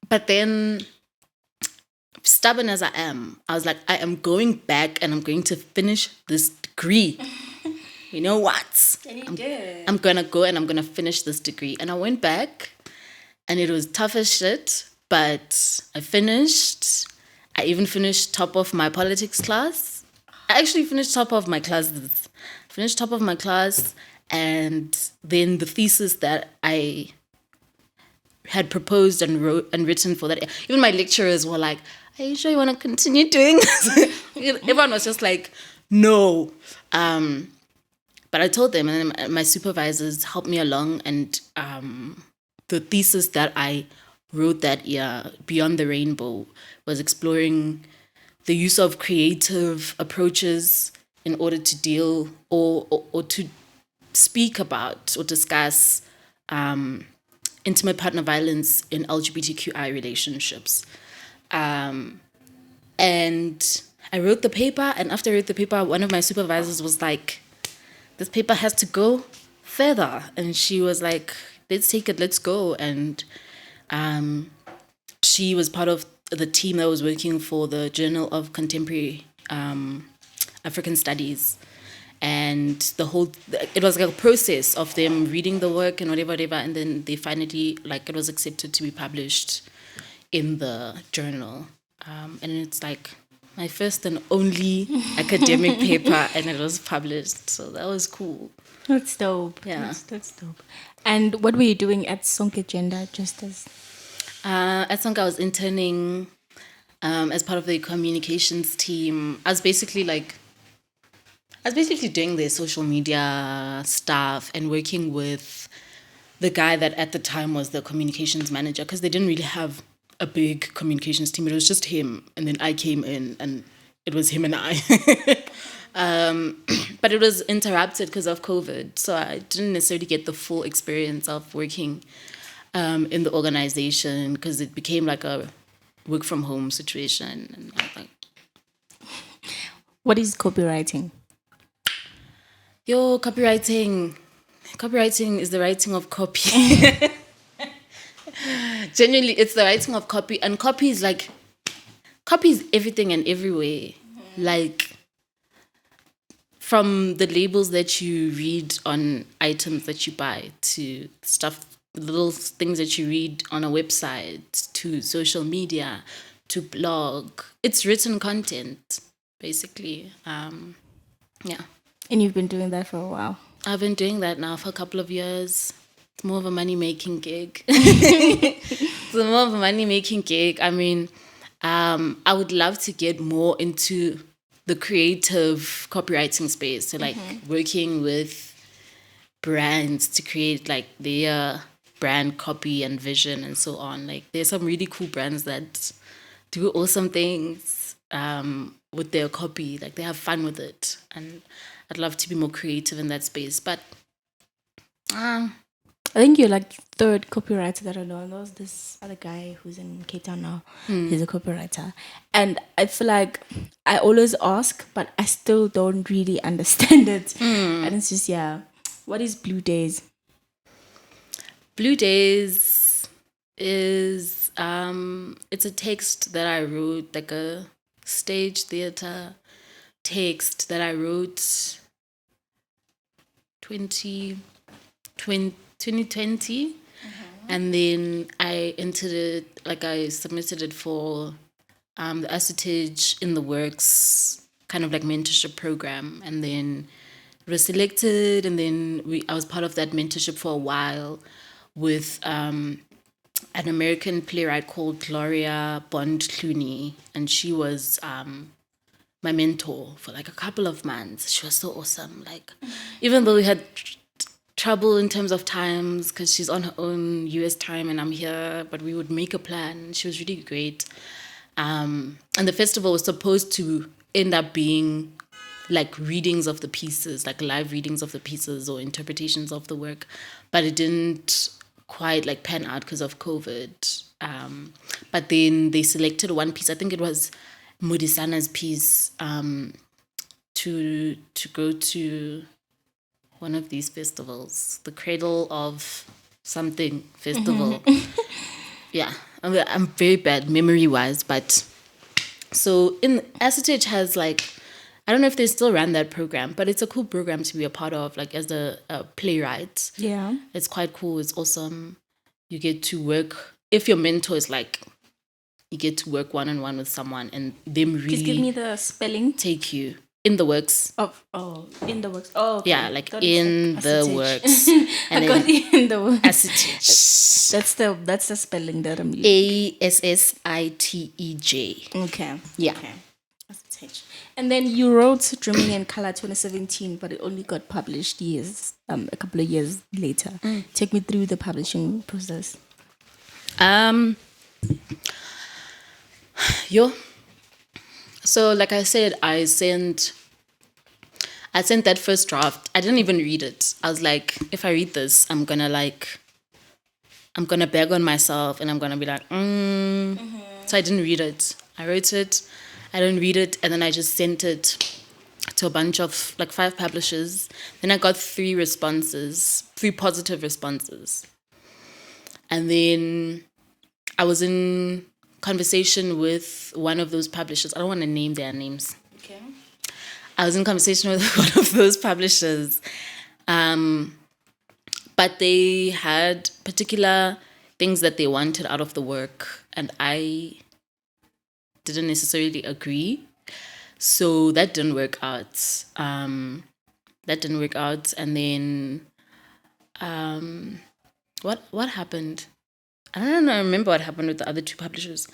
but then, stubborn as I am, I was like, I am going back and I'm going to finish this degree. You know what? And you did. I'm going to go and I'm going to finish this degree. And I went back and it was tough as shit, but I finished. I even finished top of my politics class. I actually finished top of my classes. Finished top of my class, and then the thesis that I had proposed and written for that. Even my lecturers were like, are you sure you want to continue doing this? Everyone was just like, no. But I told them, and then my supervisors helped me along, and the thesis that I wrote that year, Beyond the Rainbow, was exploring the use of creative approaches in order to deal or to speak about or discuss intimate partner violence in LGBTQI relationships. And I wrote the paper, and after I wrote the paper, one of my supervisors was like, this paper has to go further. And she was like, let's take it, let's go. And she was part of the team that was working for the Journal of Contemporary African Studies. And it was like a process of them reading the work and whatever, and then they finally, like, it was accepted to be published in the journal. And it's like my first and only academic paper, and it was published. So that was cool. That's dope. Yeah. That's dope. And what were you doing at Sonke Gender Justice? At Sonke, I was interning as part of the communications team. I was basically doing their social media stuff and working with the guy that at the time was the communications manager, because they didn't really have a big communications team. It was just him. And then I came in and it was him and I. But it was interrupted because of COVID. So I didn't necessarily get the full experience of working in the organization, because it became like a work from home situation. And I was like, what is copywriting? Copywriting is the writing of copy. Genuinely, it's the writing of copy. And copy is everything and everywhere. Like, from the labels that you read on items that you buy, to little things that you read on a website, to social media, to blog. It's written content, basically. Yeah. And you've been doing that for a while? I've been doing that now for a couple of years. It's more of a money-making gig. I mean, I would love to get more into the creative copywriting space. So, like, working with brands to create, like, their brand copy and vision and so on. Like, there's some really cool brands that do awesome things with their copy. Like, they have fun with it. And I'd love to be more creative in that space. But I think you're like third copywriter that I know. And there's this other guy who's in Cape Town now. He's a copywriter. And I feel like I always ask, but I still don't really understand it. And it's just, what is Blue Days? Blue Days is it's a text that I wrote, like a stage theater text that I wrote 2020. And then I entered it, like, I submitted it for the Assetage in the Works kind of like mentorship program, and then it was selected, and then I was part of that mentorship for a while with an American playwright called Gloria Bond Clooney, and she was my mentor for like a couple of months. She was so awesome. Like, even though we had trouble in terms of times, because she's on her own US time and I'm here, but we would make a plan. She was really great. And the festival was supposed to end up being like readings of the pieces, like live readings of the pieces or interpretations of the work, but it didn't quite like pan out because of COVID. But then they selected one piece. I think it was Modisana's piece to go to one of these festivals, the Cradle of Something Festival. Yeah, I'm very bad memory-wise, but so in Assetage has like, I don't know if they still run that program, but it's a cool program to be a part of, like as a playwright. Yeah. It's quite cool. It's awesome. You get to work, if your mentor is like, you get to work one-on-one with someone and them really Just give me the spelling. take you in the works. In the works. Oh, okay. Yeah, like in the works. And I got in the works. Assetage. That's the spelling that I'm using. ASSITEJ. Okay. Yeah. Okay. Assetage. And then you wrote Dreaming in Color 2017, but it only got published a couple of years later. Take me through the publishing process. So like I said, I I sent that first draft. I didn't even read it. I was like, if I read this, I'm gonna beg on myself, and I'm gonna be like, So I didn't read it. I wrote it. I didn't read it, and then I just sent it to a bunch of 5 publishers. Then I got 3 positive responses. And then I was in conversation with one of those publishers. I don't want to name their names. Okay. I was in conversation with one of those publishers. But they had particular things that they wanted out of the work, and I didn't necessarily agree. So that didn't work out. And then what happened? I don't know. I remember what happened with the other 2 publishers,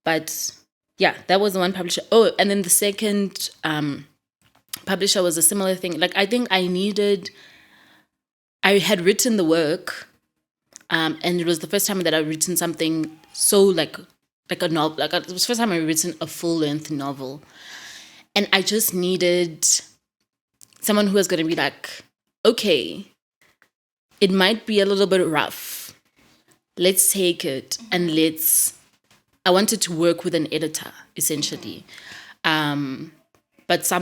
but yeah, that was the one publisher. Oh, and then the second publisher was a similar thing. I think I had written the work, and it was the first time that I'd written something so like a novel. It was the first time I'd written a full-length novel. And I just needed someone who was going to be like, okay, it might be a little bit rough. Let's take it and I wanted to work with an editor, essentially. But I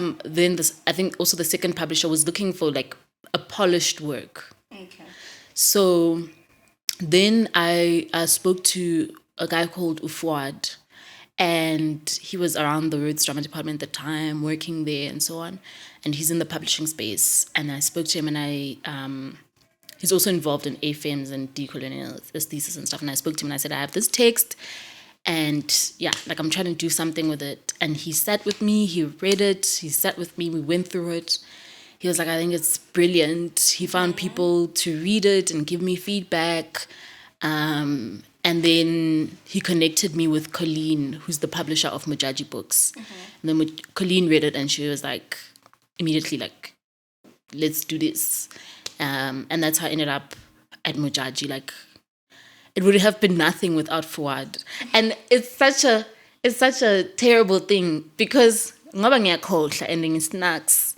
think also the second publisher was looking for a polished work. Okay. So then I spoke to a guy called Ufwad, and he was around the Rhodes drama department at the time, working there and so on. And he's in the publishing space. And I spoke to him, and he's also involved in AFEMs and decolonial aesthesis and stuff. And I spoke to him and I said, I have this text, and yeah, I'm trying to do something with it. And he sat with me, he read it, he sat with me, we went through it. He was like, I think it's brilliant. He found people to read it and give me feedback. And then he connected me with Colleen, who's the publisher of Mujaji books. And then Colleen read it, and she was immediately let's do this. And that's how I ended up at Mujaji. It would have been nothing without Fuad. And it's such a terrible thing, because ngoba ngiyakhohlwa ending snacks.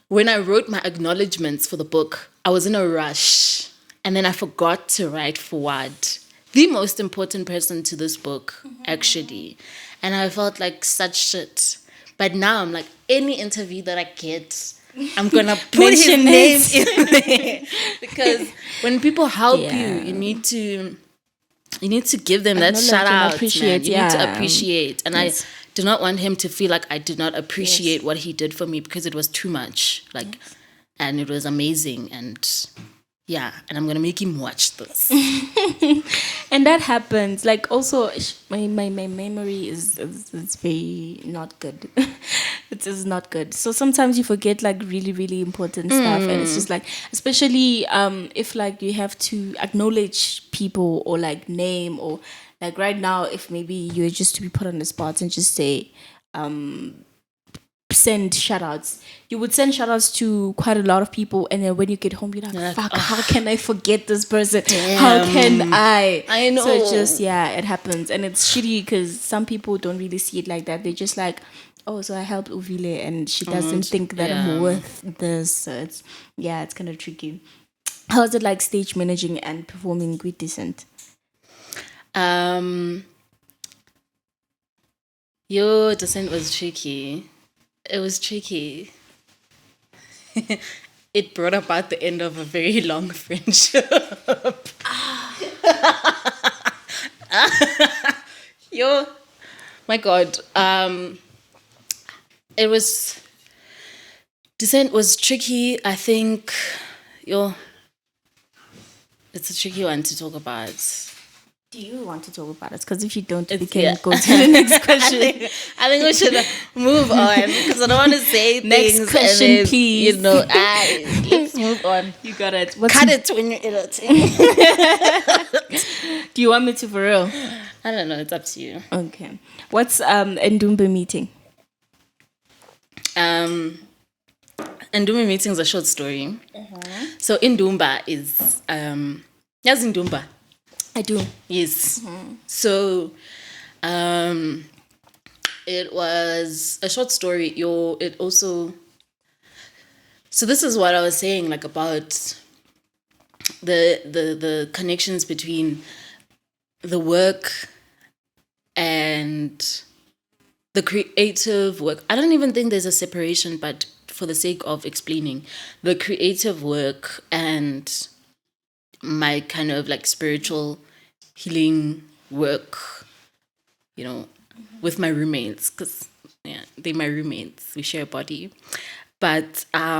When I wrote my acknowledgements for the book, I was in a rush, and then I forgot to write Fuad, the most important person to this book, actually. And I felt like such shit. But now I'm like, any interview that I get, I'm gonna put his name in there. Because when people help you need to give them that shout out. Man. You need to appreciate. And I do not want him to feel like I did not appreciate what he did for me, because it was too much. And it was amazing. And yeah, and I'm gonna make him watch this. And that happens. Also, my memory is very not good. It is not good. So sometimes you forget really, really important stuff, and it's just especially if you have to acknowledge people or name, or right now, if maybe you're just to be put on the spot and just say send shoutouts. You would send shoutouts to quite a lot of people, and then when you get home, you're like, fuck, how can I forget this person? Damn. How can I? I know. So it's just, it happens. And it's shitty because some people don't really see it like that. They're just like, oh, so I helped Uvile and she doesn't think that I'm worth this. So it's kind of tricky. How's it stage managing and performing with Decent? Decent was tricky. It was tricky. It brought about the end of a very long friendship. My God. Descent was tricky. I think, it's a tricky one to talk about. Do you want to talk about it? Because if you don't, we can go to the next question. I think we should move on, because I don't want to say things. Next question, please. Let's move on. You got it. Cut it when you're editing. Do you want me to for real? I don't know. It's up to you. Okay. What's Ndumba meeting? Ndumba meeting is a short story. So Ndumba is yes, Ndumba. I do. Yes. So, it was a short story. So this is what I was saying, like about the connections between the work and the creative work. I don't even think there's a separation, but for the sake of explaining, the creative work and my kind of like spiritual healing work, with my roommates, because they're my roommates. We share a body. But guys.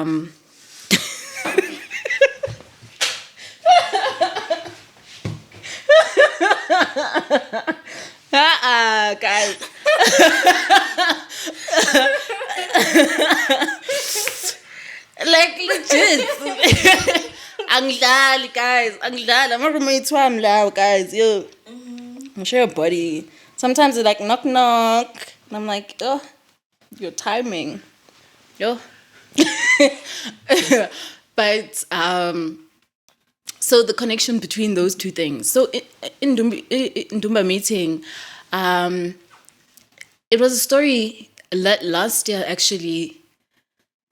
Like legit. Angidlali, guys. Angidlali. I'm a roommate wami lawo, guys. Yo. I'm share a body. Sometimes it's like knock knock. And I'm like, oh, your timing. Yo. But so the connection between those two things. So in Dumba meeting, it was a story last year, actually,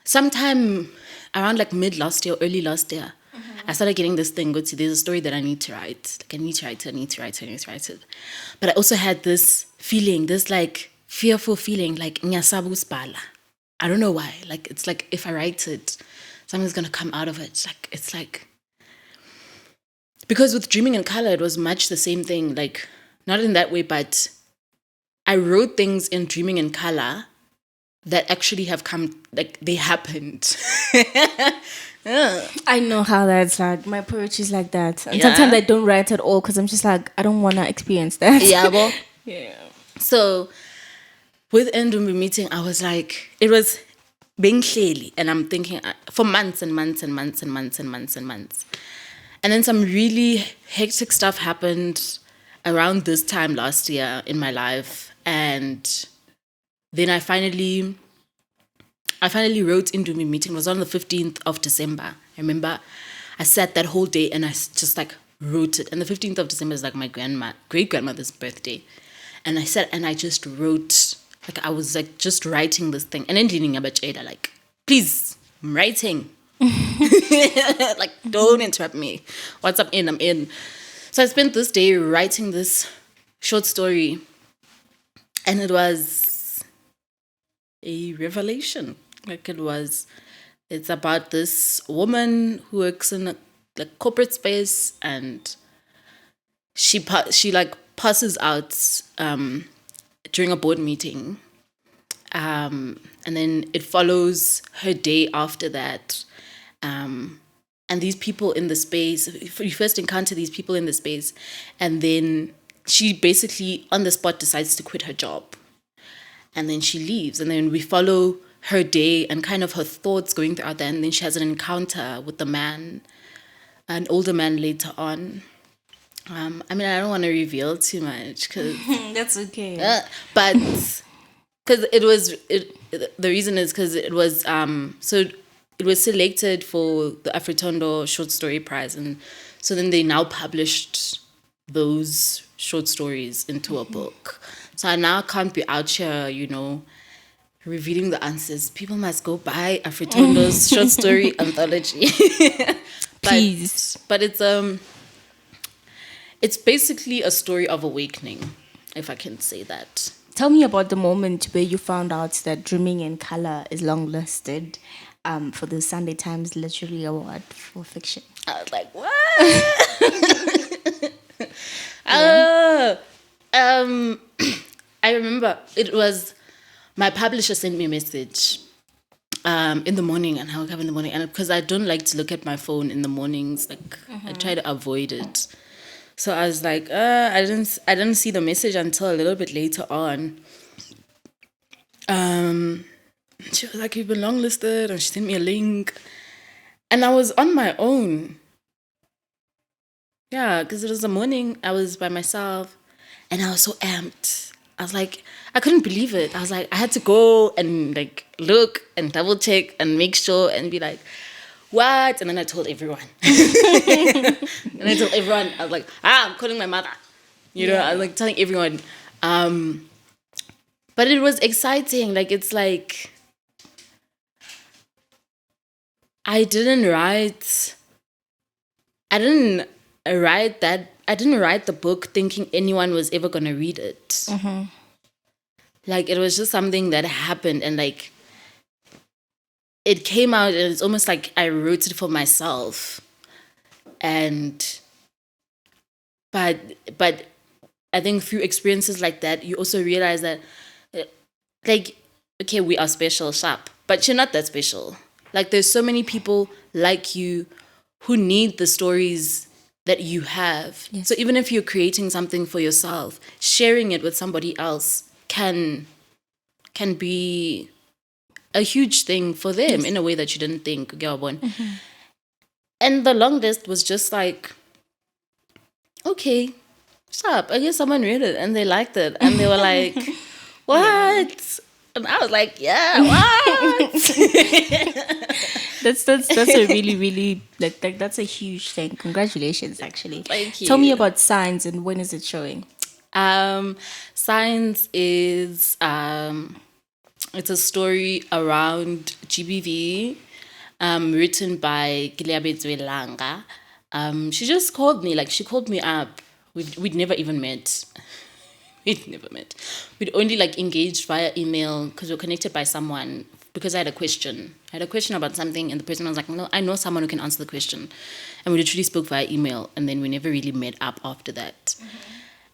sometime around like mid last year, early last year. I started getting this thing, there's a story that I need to write. Like I need to write it. But I also had this feeling, this like fearful feeling, like nyasabu spala. I don't know why. Like it's like if I write it, something's gonna come out of it. Like it's like, because with Dreaming in Color, it was much the same thing. Like not in that way, but I wrote things in Dreaming in Color that actually have come, like they happened. I know how that's like. My poetry is like that. And Yeah. sometimes I don't write at all because I'm just like, I don't want to experience that. Yeah, well. Yeah. So with Ndumbi meeting, I was like, it was being clearly, and I'm thinking for months and months and months and months and months and months. And then some really hectic stuff happened around this time last year in my life. And then I finally wrote Ndumbi meeting. It was on the 15th of December. I remember I sat that whole day and I just like wrote it. And the 15th of December is like my great grandmother's birthday. And I sat and I just wrote, like I was like just writing this thing. And then leaning about Jada, like, please, I'm writing. Like, don't interrupt me. Once I'm in, I'm in. So I spent this day writing this short story. And it was a revelation. Like it's about this woman who works in a like corporate space, and she like passes out during a board meeting, and then it follows her day after that, and these people in the space. You first encounter these people in the space, and then she basically on the spot decides to quit her job. And then she leaves. And then we follow her day and kind of her thoughts going throughout that. And then she has an encounter with the man, an older man later on. I mean, I don't want to reveal too much because That's okay. but because the reason is because it was so it was selected for the Afritondo Short Story Prize, and so then they now published those short stories into a book. So I now can't be out here, revealing the answers. People must go buy Afritondo's short story anthology. Please. But it's basically a story of awakening, if I can say that. Tell me about the moment where you found out that Dreaming in Color is longlisted for the Sunday Times Literary Award for fiction. I was like, what? I remember it was my publisher sent me a message in the morning, and I woke up in the morning, and because I don't like to look at my phone in the mornings, like I try to avoid it. So I was like, I didn't see the message until a little bit later on. She was like, you've been longlisted, and she sent me a link, and I was on my own. Yeah, because it was the morning, I was by myself, and I was so amped. I was like, I couldn't believe it. I was like, I had to go and like look and double check and make sure and be like, what? And then I told everyone. I was like, I'm calling my mother. I was like telling everyone. But it was exciting. Like, it's like, I didn't write I didn't write the book thinking anyone was ever gonna read it. Like, it was just something that happened, and like it came out, and it's almost like I wrote it for myself. And but I think through experiences like that, you also realize that, like, okay, we are special, sharp, but you're not that special. Like, there's so many people like you who need the stories that you have. Yes. So even if you're creating something for yourself, sharing it with somebody else can be a huge thing for them in a way that you didn't think. And the long list was just like, okay, stop. I guess someone read it and they liked it. And they were like, what? And I was like, yeah, what? That's a really, really, like that's a huge thing. Congratulations, actually. Thank you. Tell me about Signs and when is it showing? Science is it's a story around GBV, written by Gileabetswe Langa. She just called me, like she called me up. We'd never even met. We'd never met. We'd only like engaged via email because we were connected by someone, because I had a question. I had a question about something, and the person was like, no, I know someone who can answer the question. And we literally spoke via email, and then we never really met up after that.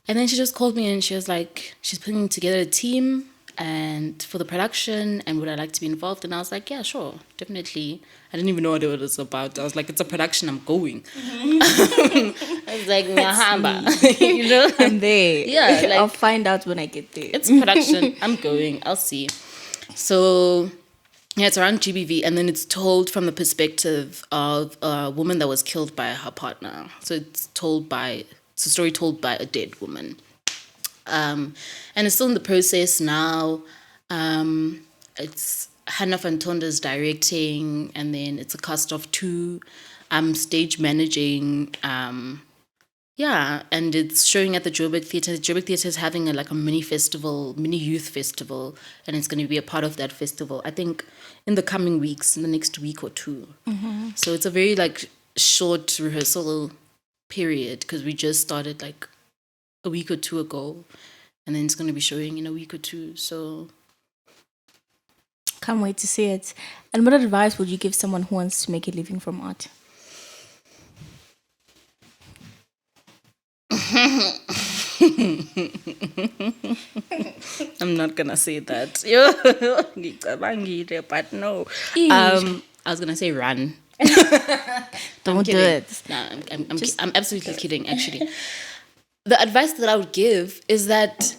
And then she just called me and she was like, she's putting together a team and for the production, and would I like to be involved? And I was like, yeah, sure, definitely. I didn't even know what it was about. I was like, it's a production, I'm going. I was like, Nyahamba. You know? I'm there. Yeah, like, I'll find out when I get there. it's production, I'm going, I'll see. So yeah, it's around GBV, and then it's told from the perspective of a woman that was killed by her partner. So it's a story told by a dead woman. And it's still in the process now. It's Hannah Fantonda's directing, and then it's a cast of 2. I'm stage managing. Yeah, and it's showing at the Joburg Theatre. The Joburg Theatre is having a mini festival, mini youth festival, and it's going to be a part of that festival, I think, in the coming weeks, in the next week or 2. So it's a very short rehearsal period, because we just started a week or 2 ago, and then it's going to be showing in a week or 2. So Can't wait to see it. And what advice would you give someone who wants to make a living from art? I'm not gonna say that. But no. I was gonna say run. Don't do it. No, I'm absolutely kidding, actually. The advice that I would give is that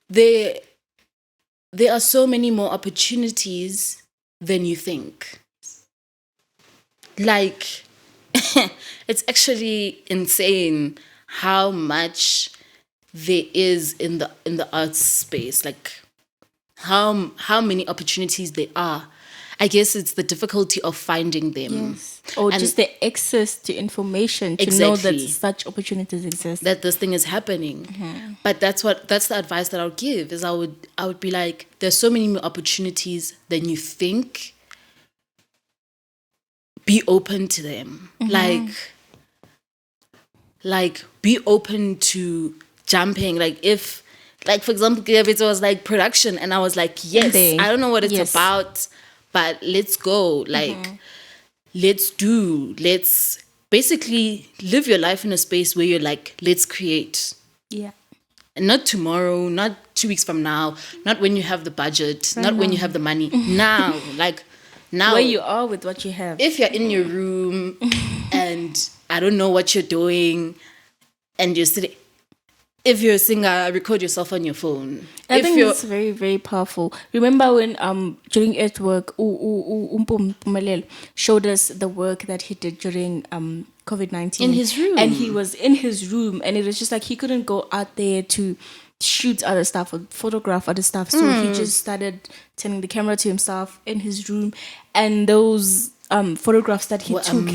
there are so many more opportunities than you think. Like, it's actually insane how much there is in the arts space. Like, how many opportunities there are. I guess it's the difficulty of finding them. Yes. Or just the access to information to know that such opportunities exist. That this thing is happening. But that's the advice that I would give, is I would be like, there's so many more opportunities than you think. Be open to them. Like be open to jumping. Like, if, like, for example, it was like production, and I was like, yes, I don't know what it's about, but let's go. Like, let's basically live your life in a space where you're like, let's create. Yeah. And not tomorrow, not 2 weeks from now, not when you have the budget, not when you have the money. Now, now. Where you are with what you have. If you're in your room and I don't know what you're doing, and you're sitting, if you're a singer, record yourself on your phone. I think it's very, very powerful. Remember when during Earthwork, Pumelelo showed us the work that he did during COVID-19 in his room, and he was in his room, and it was just like he couldn't go out there to shoot other stuff or photograph other stuff, so he just started turning the camera to himself in his room, and those photographs that he took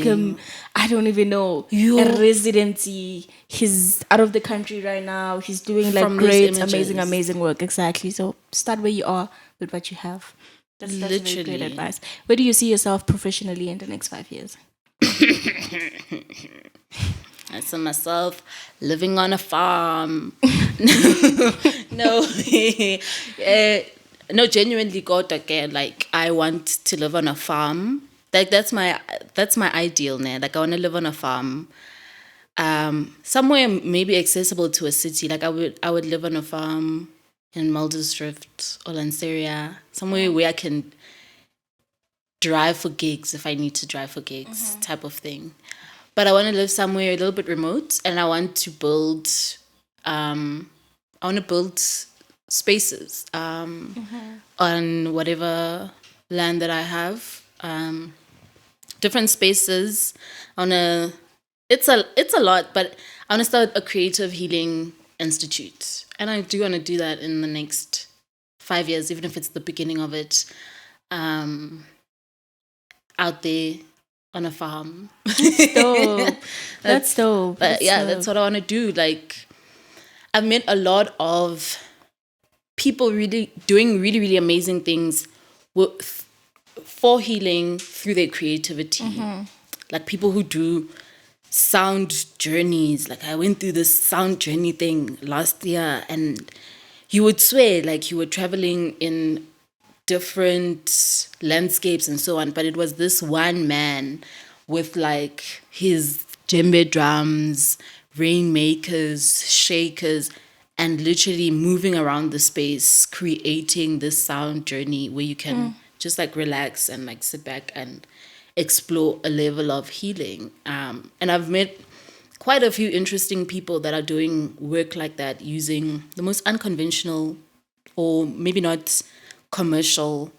him, I don't even know, a residency. He's out of the country right now. He's doing great, amazing work. Exactly. So start where you are with what you have. That's very great Literally. advice. Where do you see yourself professionally in the next 5 years? I saw myself living on a farm. No, no, genuinely, God, again, like I want to live on a farm. Like that's my ideal, now. Like I want to live on a farm, somewhere maybe accessible to a city. Like I would live on a farm in Muldersdrift or Lanseria, somewhere where I can drive for gigs if I need to drive for gigs, type of thing. But I want to live somewhere a little bit remote, and I want to build spaces on whatever land that I have. Different spaces. It's a lot, but I want to start a creative healing institute, and I do want to do that in the next 5 years, even if it's the beginning of it. Out there on a farm. Dope. That's dope. But that's what I want to do. Like, I've met a lot of people really doing really, really amazing things for healing through their creativity. Like people who do sound journeys. Like I went through this sound journey thing last year, and you would swear like you were traveling in different landscapes and so on, but it was this one man with like his djembe drums, rainmakers, shakers, and literally moving around the space, creating this sound journey where you can just like relax and like sit back and explore a level of healing. And I've met quite a few interesting people that are doing work like that using the most unconventional or maybe not commercial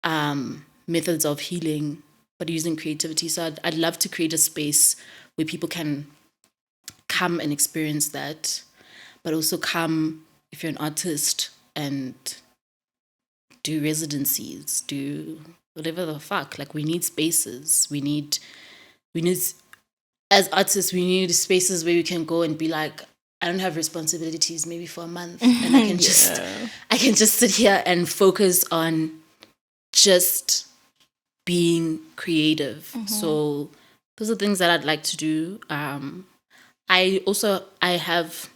methods of healing, but using creativity. So I'd love to create a space where people can come and experience that, but also come if you're an artist and do residencies, do whatever the fuck. Like we need spaces. We need as artists, we need spaces where we can go and be like, I don't have responsibilities maybe for a month, and I can just sit here and focus on just being creative. So those are things that I'd like to do. I have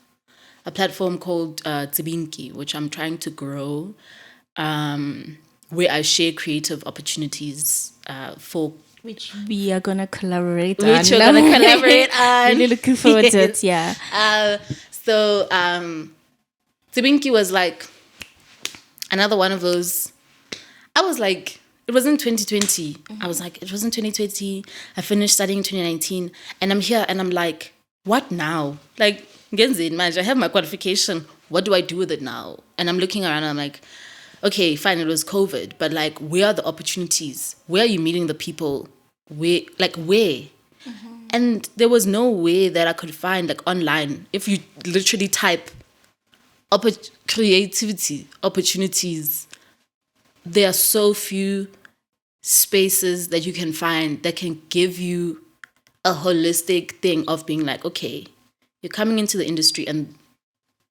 a platform called Tsibinki, which I'm trying to grow, where I share creative opportunities for. Which we are gonna collaborate on. Really looking forward to it. Yeah. So Tsibinki was like another one of those. I was like, it was in 2020. I was like, it was in 2020. I finished studying in 2019, and I'm here, and I'm like, what now? Like, I have my qualification. What do I do with it now? And I'm looking around, and I'm like, okay, fine, it was COVID, but like, where are the opportunities? Where are you meeting the people? Where? And there was no way that I could find like online. If you literally type creativity opportunities, there are so few spaces that you can find that can give you a holistic thing of being like, okay, you're coming into the industry and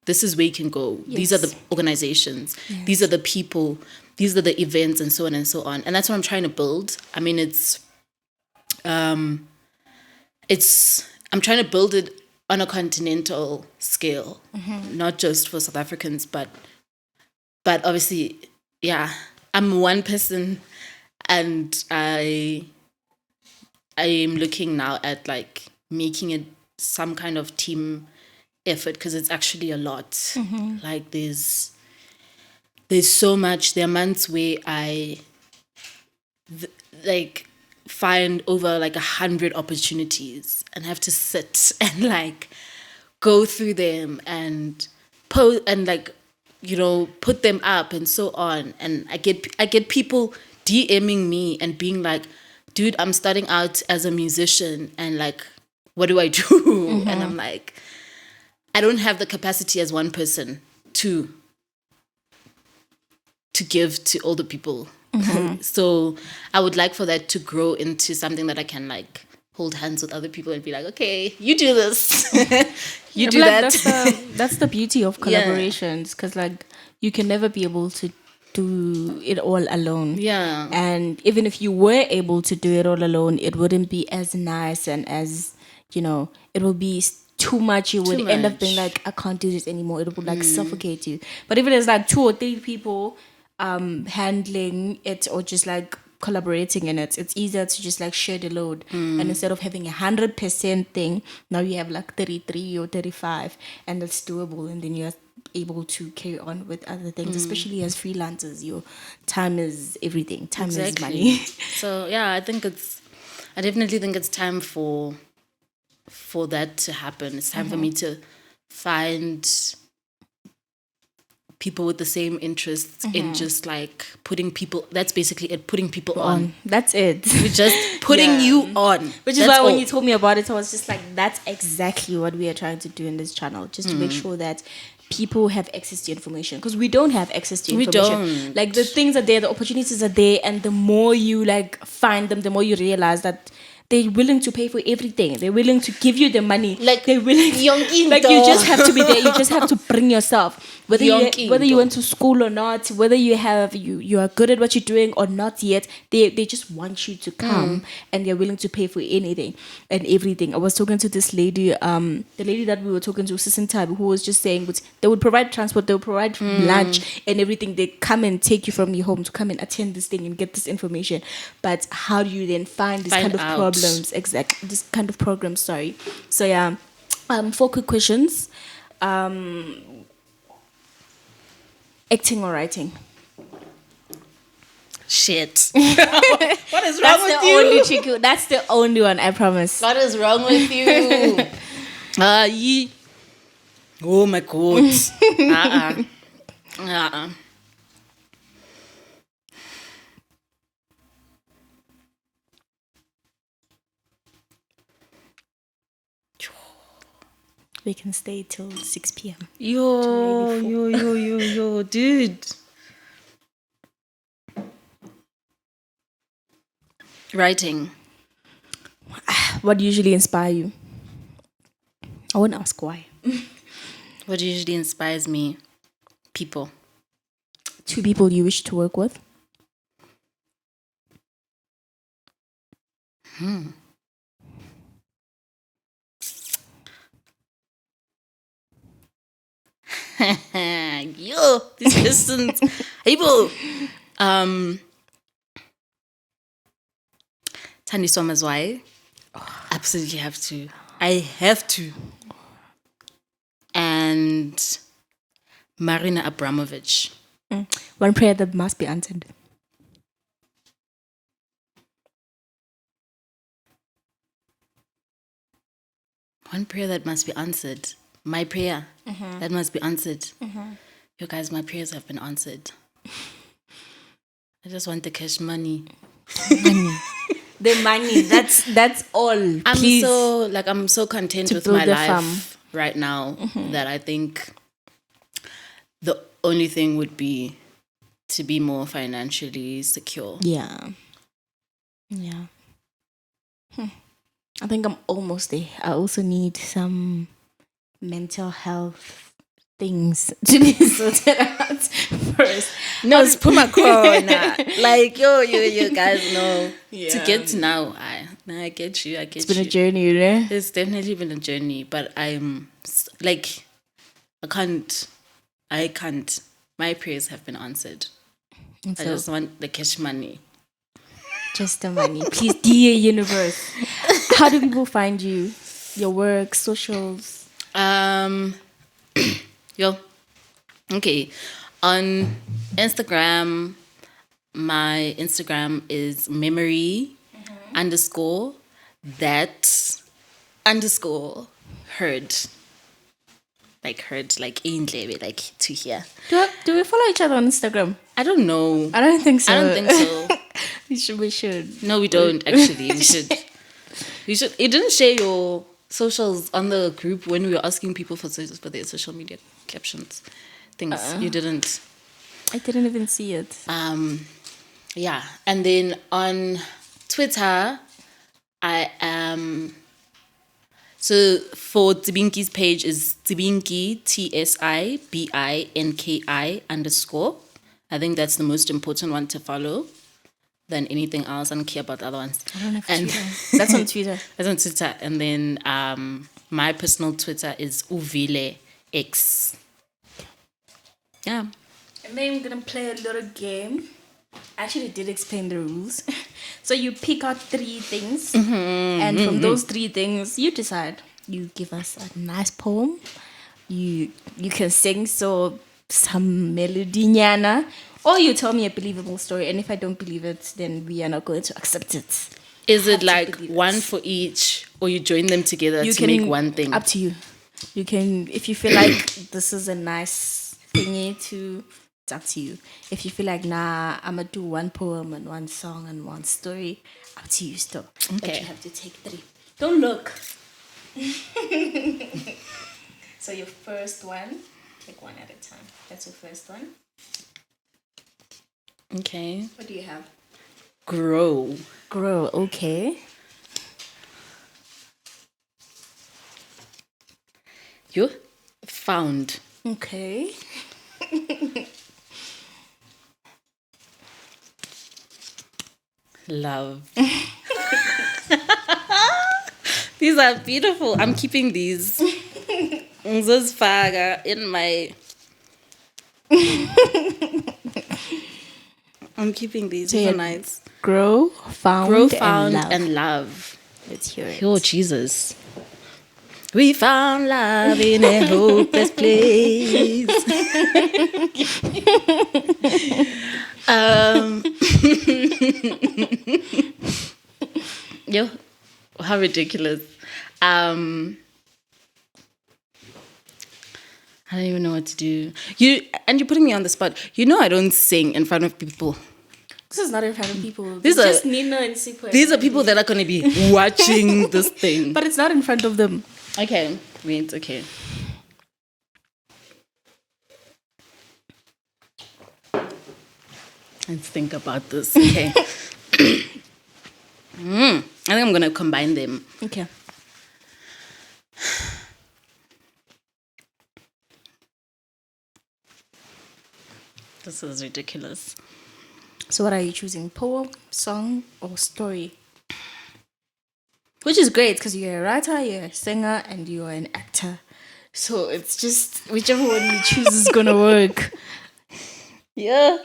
this is where you can go. Yes. These are the organizations. Yes. These are the people. These are the events and so on and so on. And that's what I'm trying to build. I mean, I'm trying to build it on a continental scale, not just for South Africans, but obviously, yeah, I'm one person, and I am looking now at like making it some kind of team effort, because it's actually a lot. Like there's so much. There are months where I find over like 100 opportunities and have to sit and like go through them and post and like, you know, put them up and so on. And I get people DMing me and being like, dude, I'm starting out as a musician and like, what do I do? And I'm like, I don't have the capacity as one person to give to all the people. So I would like for that to grow into something that I can like hold hands with other people and be like, okay, you do this. You do that. That's the beauty of collaborations, because like you can never be able to do it all alone. Yeah. And even if you were able to do it all alone, it wouldn't be as nice and as, it will be too much. You would end up being much. like, I can't do this anymore. It would like suffocate you. But if it is like 2 or 3 people handling it or just like collaborating in it, it's easier to just like share the load. And instead of having 100% thing, now you have like 33 or 35, and it's doable. And then you're able to carry on with other things, especially as freelancers. Your time is everything. Time is money. So yeah, I definitely think it's time for that to happen. It's time for me to find people with the same interests in just like putting people. That's basically it. Putting people on. That's it. We're just putting you on. Which is why when you told me about it, I was just like, that's exactly what we are trying to do in this channel. Just to make sure that people have access to information, because we don't have access to information. We don't. Like the things are there, the opportunities are there, and the more you like find them, the more you realize that they're willing to pay for everything. They're willing to give you the money. Like they're willing. Like you just have to be there. You just have to bring yourself. Whether you went to school or not, whether you are good at what you're doing or not yet, they just want you to come, and they're willing to pay for anything and everything. I was talking to this lady, the lady that we were talking to, Sister Tab, who was just saying they would provide transport, they would provide lunch and everything. They come and take you from your home to come and attend this thing and get this information. But how do you then find this kind of problems? Exactly, this kind of programs. Sorry. So yeah, 4 quick questions. Acting or writing? Shit. What is wrong with you? That's the only one, I promise. What is wrong with you? Oh my God. We can stay till 6 p.m. Yo, dude. Writing. What usually inspire you? I won't ask why. What usually inspires me? People. 2 people you wish to work with? Yo, these questions. People. Tandi Somazwai. Absolutely have to. I have to. And Marina Abramovich. One prayer that must be answered. One prayer that must be answered. My prayer that must be answered. You guys, my prayers have been answered. I just want the cash money. The money. That's all. I'm so content with my life right now that I think the only thing would be to be more financially secure. Yeah. I think I'm almost there. I also need some mental health things to be sorted out first. No, it's put my corona. Like, you guys know. Yeah. To get to now, I get you. It's been a journey, right? It's definitely been a journey, but I'm like, I can't. My prayers have been answered. I just want the cash money. Just the money. Please, dear universe. How do people find you? Your work, socials? Okay. On Instagram, my Instagram is memory _ that _ heard. Like indlebe, like to hear. Do we follow each other on Instagram? I don't know. I don't think so. We should. No, we don't actually. We should. You didn't share your socials on the group when we were asking people for their social media captions things. You didn't. I didn't even see it. Yeah, and then on Twitter, I am. So for Tsibinki's page is Tsibinki, TSIBINKI _ I think that's the most important one to follow than anything else. I don't care about the other ones. I don't have And Twitter. That's on Twitter. That's on Twitter. And then my personal Twitter is Uvile X. Yeah. And then we're gonna play a little game. I actually did explain the rules. So you pick out 3 things, and from those 3 things, you decide. You give us a nice poem. You can sing some melody nyana, or you tell me a believable story. And if I don't believe it, then we are not going to accept it. Is it like one for each, or you join them together to make one thing? Up to you. You can, if you feel like this is a nice thingy to. It's up to you. If you feel like, nah, I'm gonna do one poem and one song and one story, up to you still. Okay. But you have to take 3. Don't look. So your first one, take one at a time. That's your first one. Okay. What do you have? Grow. Grow, okay. You found. Okay. Love. These are beautiful. I'm keeping these. Ngizozifaka in my. I'm keeping these. These are nice. Grow, found, and love. Let's hear it. Oh, Jesus. We found love in a hopeless place. Yo, how ridiculous. I don't even know what to do. You're putting me on the spot. You know I don't sing in front of people. This is not in front of people. These It's are just Nina and Sipo. These are people that are going to be watching this thing. But it's not in front of them. Okay, wait, okay. Let's think about this. Okay. I think I'm going to combine them. Okay. This is ridiculous. So what are you choosing? Poem, song, or story? Which is great because you're a writer, you're a singer, and you're an actor. So it's just whichever one you choose is gonna work. Yeah.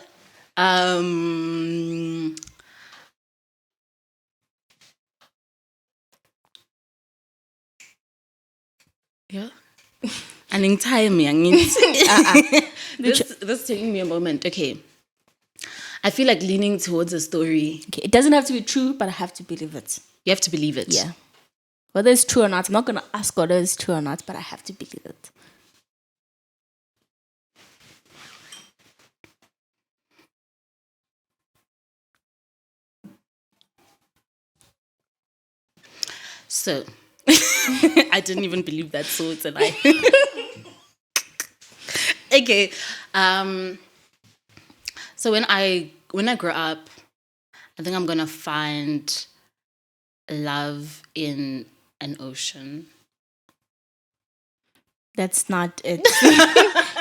Yeah. And in time, this is taking me a moment. Okay. I feel like leaning towards a story. Okay, it doesn't have to be true, but I have to believe it. You have to believe it. Yeah. Whether it's true or not, I'm not gonna ask whether it's true or not, but I have to believe it. So, I didn't even believe that, so it's a lie. Okay. So when I grow up, I think I'm gonna find love in an ocean. That's not it.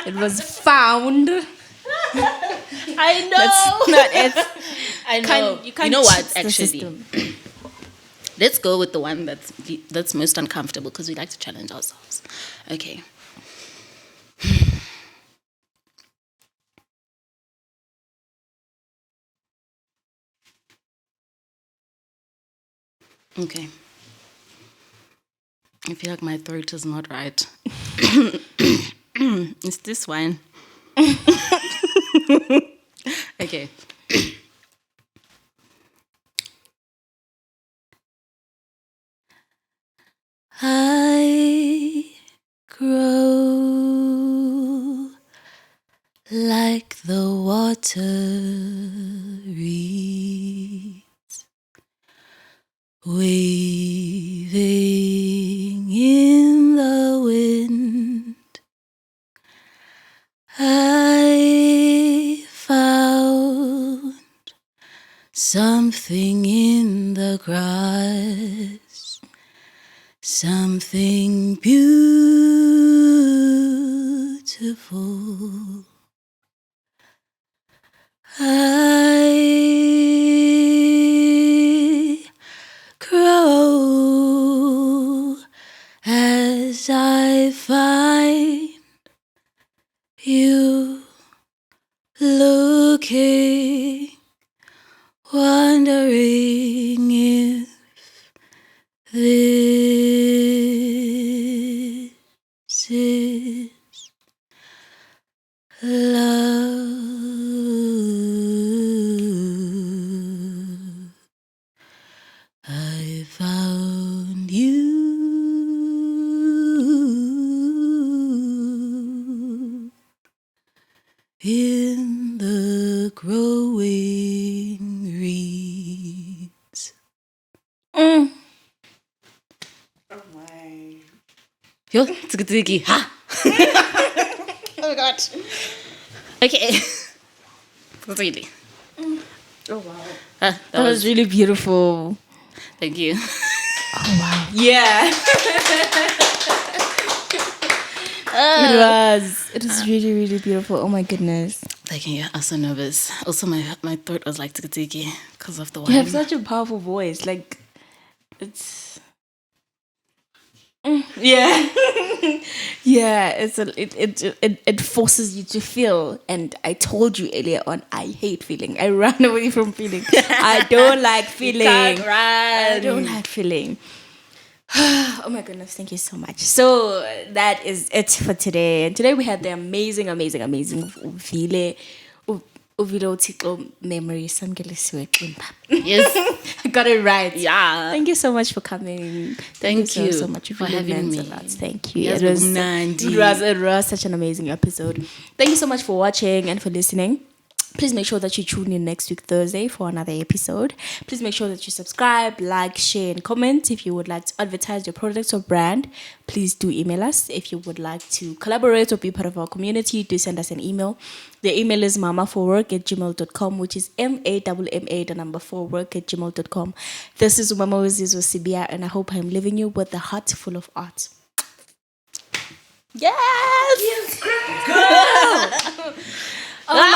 It was found. I know. That's not it. I know. You can't know what? cheat the Actually, system. let's go with the one that's most uncomfortable because we like to challenge ourselves. Okay. Okay. I feel like my throat is not right. It's this one. Okay. I grow like the water reeds, waving in the wind. I found something in the grass, something beautiful. I grow as I find you looking, wondering if this is love. I found you in the growing reeds. Mm. Oh my. Yo, tiki ha. Oh my god. Okay. Really. Oh wow. That That was really beautiful. Thank you. Oh wow. Yeah. It was really, really beautiful. Oh my goodness. Thank you. I'm so nervous. Also, my throat was like tiki because of the wine. You have such a powerful voice. Like, it's. Yeah. Yeah. It forces you to feel. And I told you earlier on, I hate feeling. I run away from feeling. I don't like feeling. You can't run. I don't like feeling. Oh my goodness, thank you so much. So that is it for today. And today we had the amazing Uvile Uthixo memory. Yes. I got it right. Yeah. Thank you so much for coming. Thank you so much for having me. A lot. Thank you. Yes, It was such an amazing episode. Thank you so much for watching and for listening. Please make sure that you tune in next week, Thursday, for another episode. Please make sure that you subscribe, like, share, and comment. If you would like to advertise your product or brand, please do email us. If you would like to collaborate or be part of our community, do send us an email. The email is mama4work@gmail.com, which is MAMMA4work@gmail.com. This is Umama Uzizwa Sibia, and I hope I'm leaving you with a heart full of art. Yes! Yes, girl! Oh my goodness.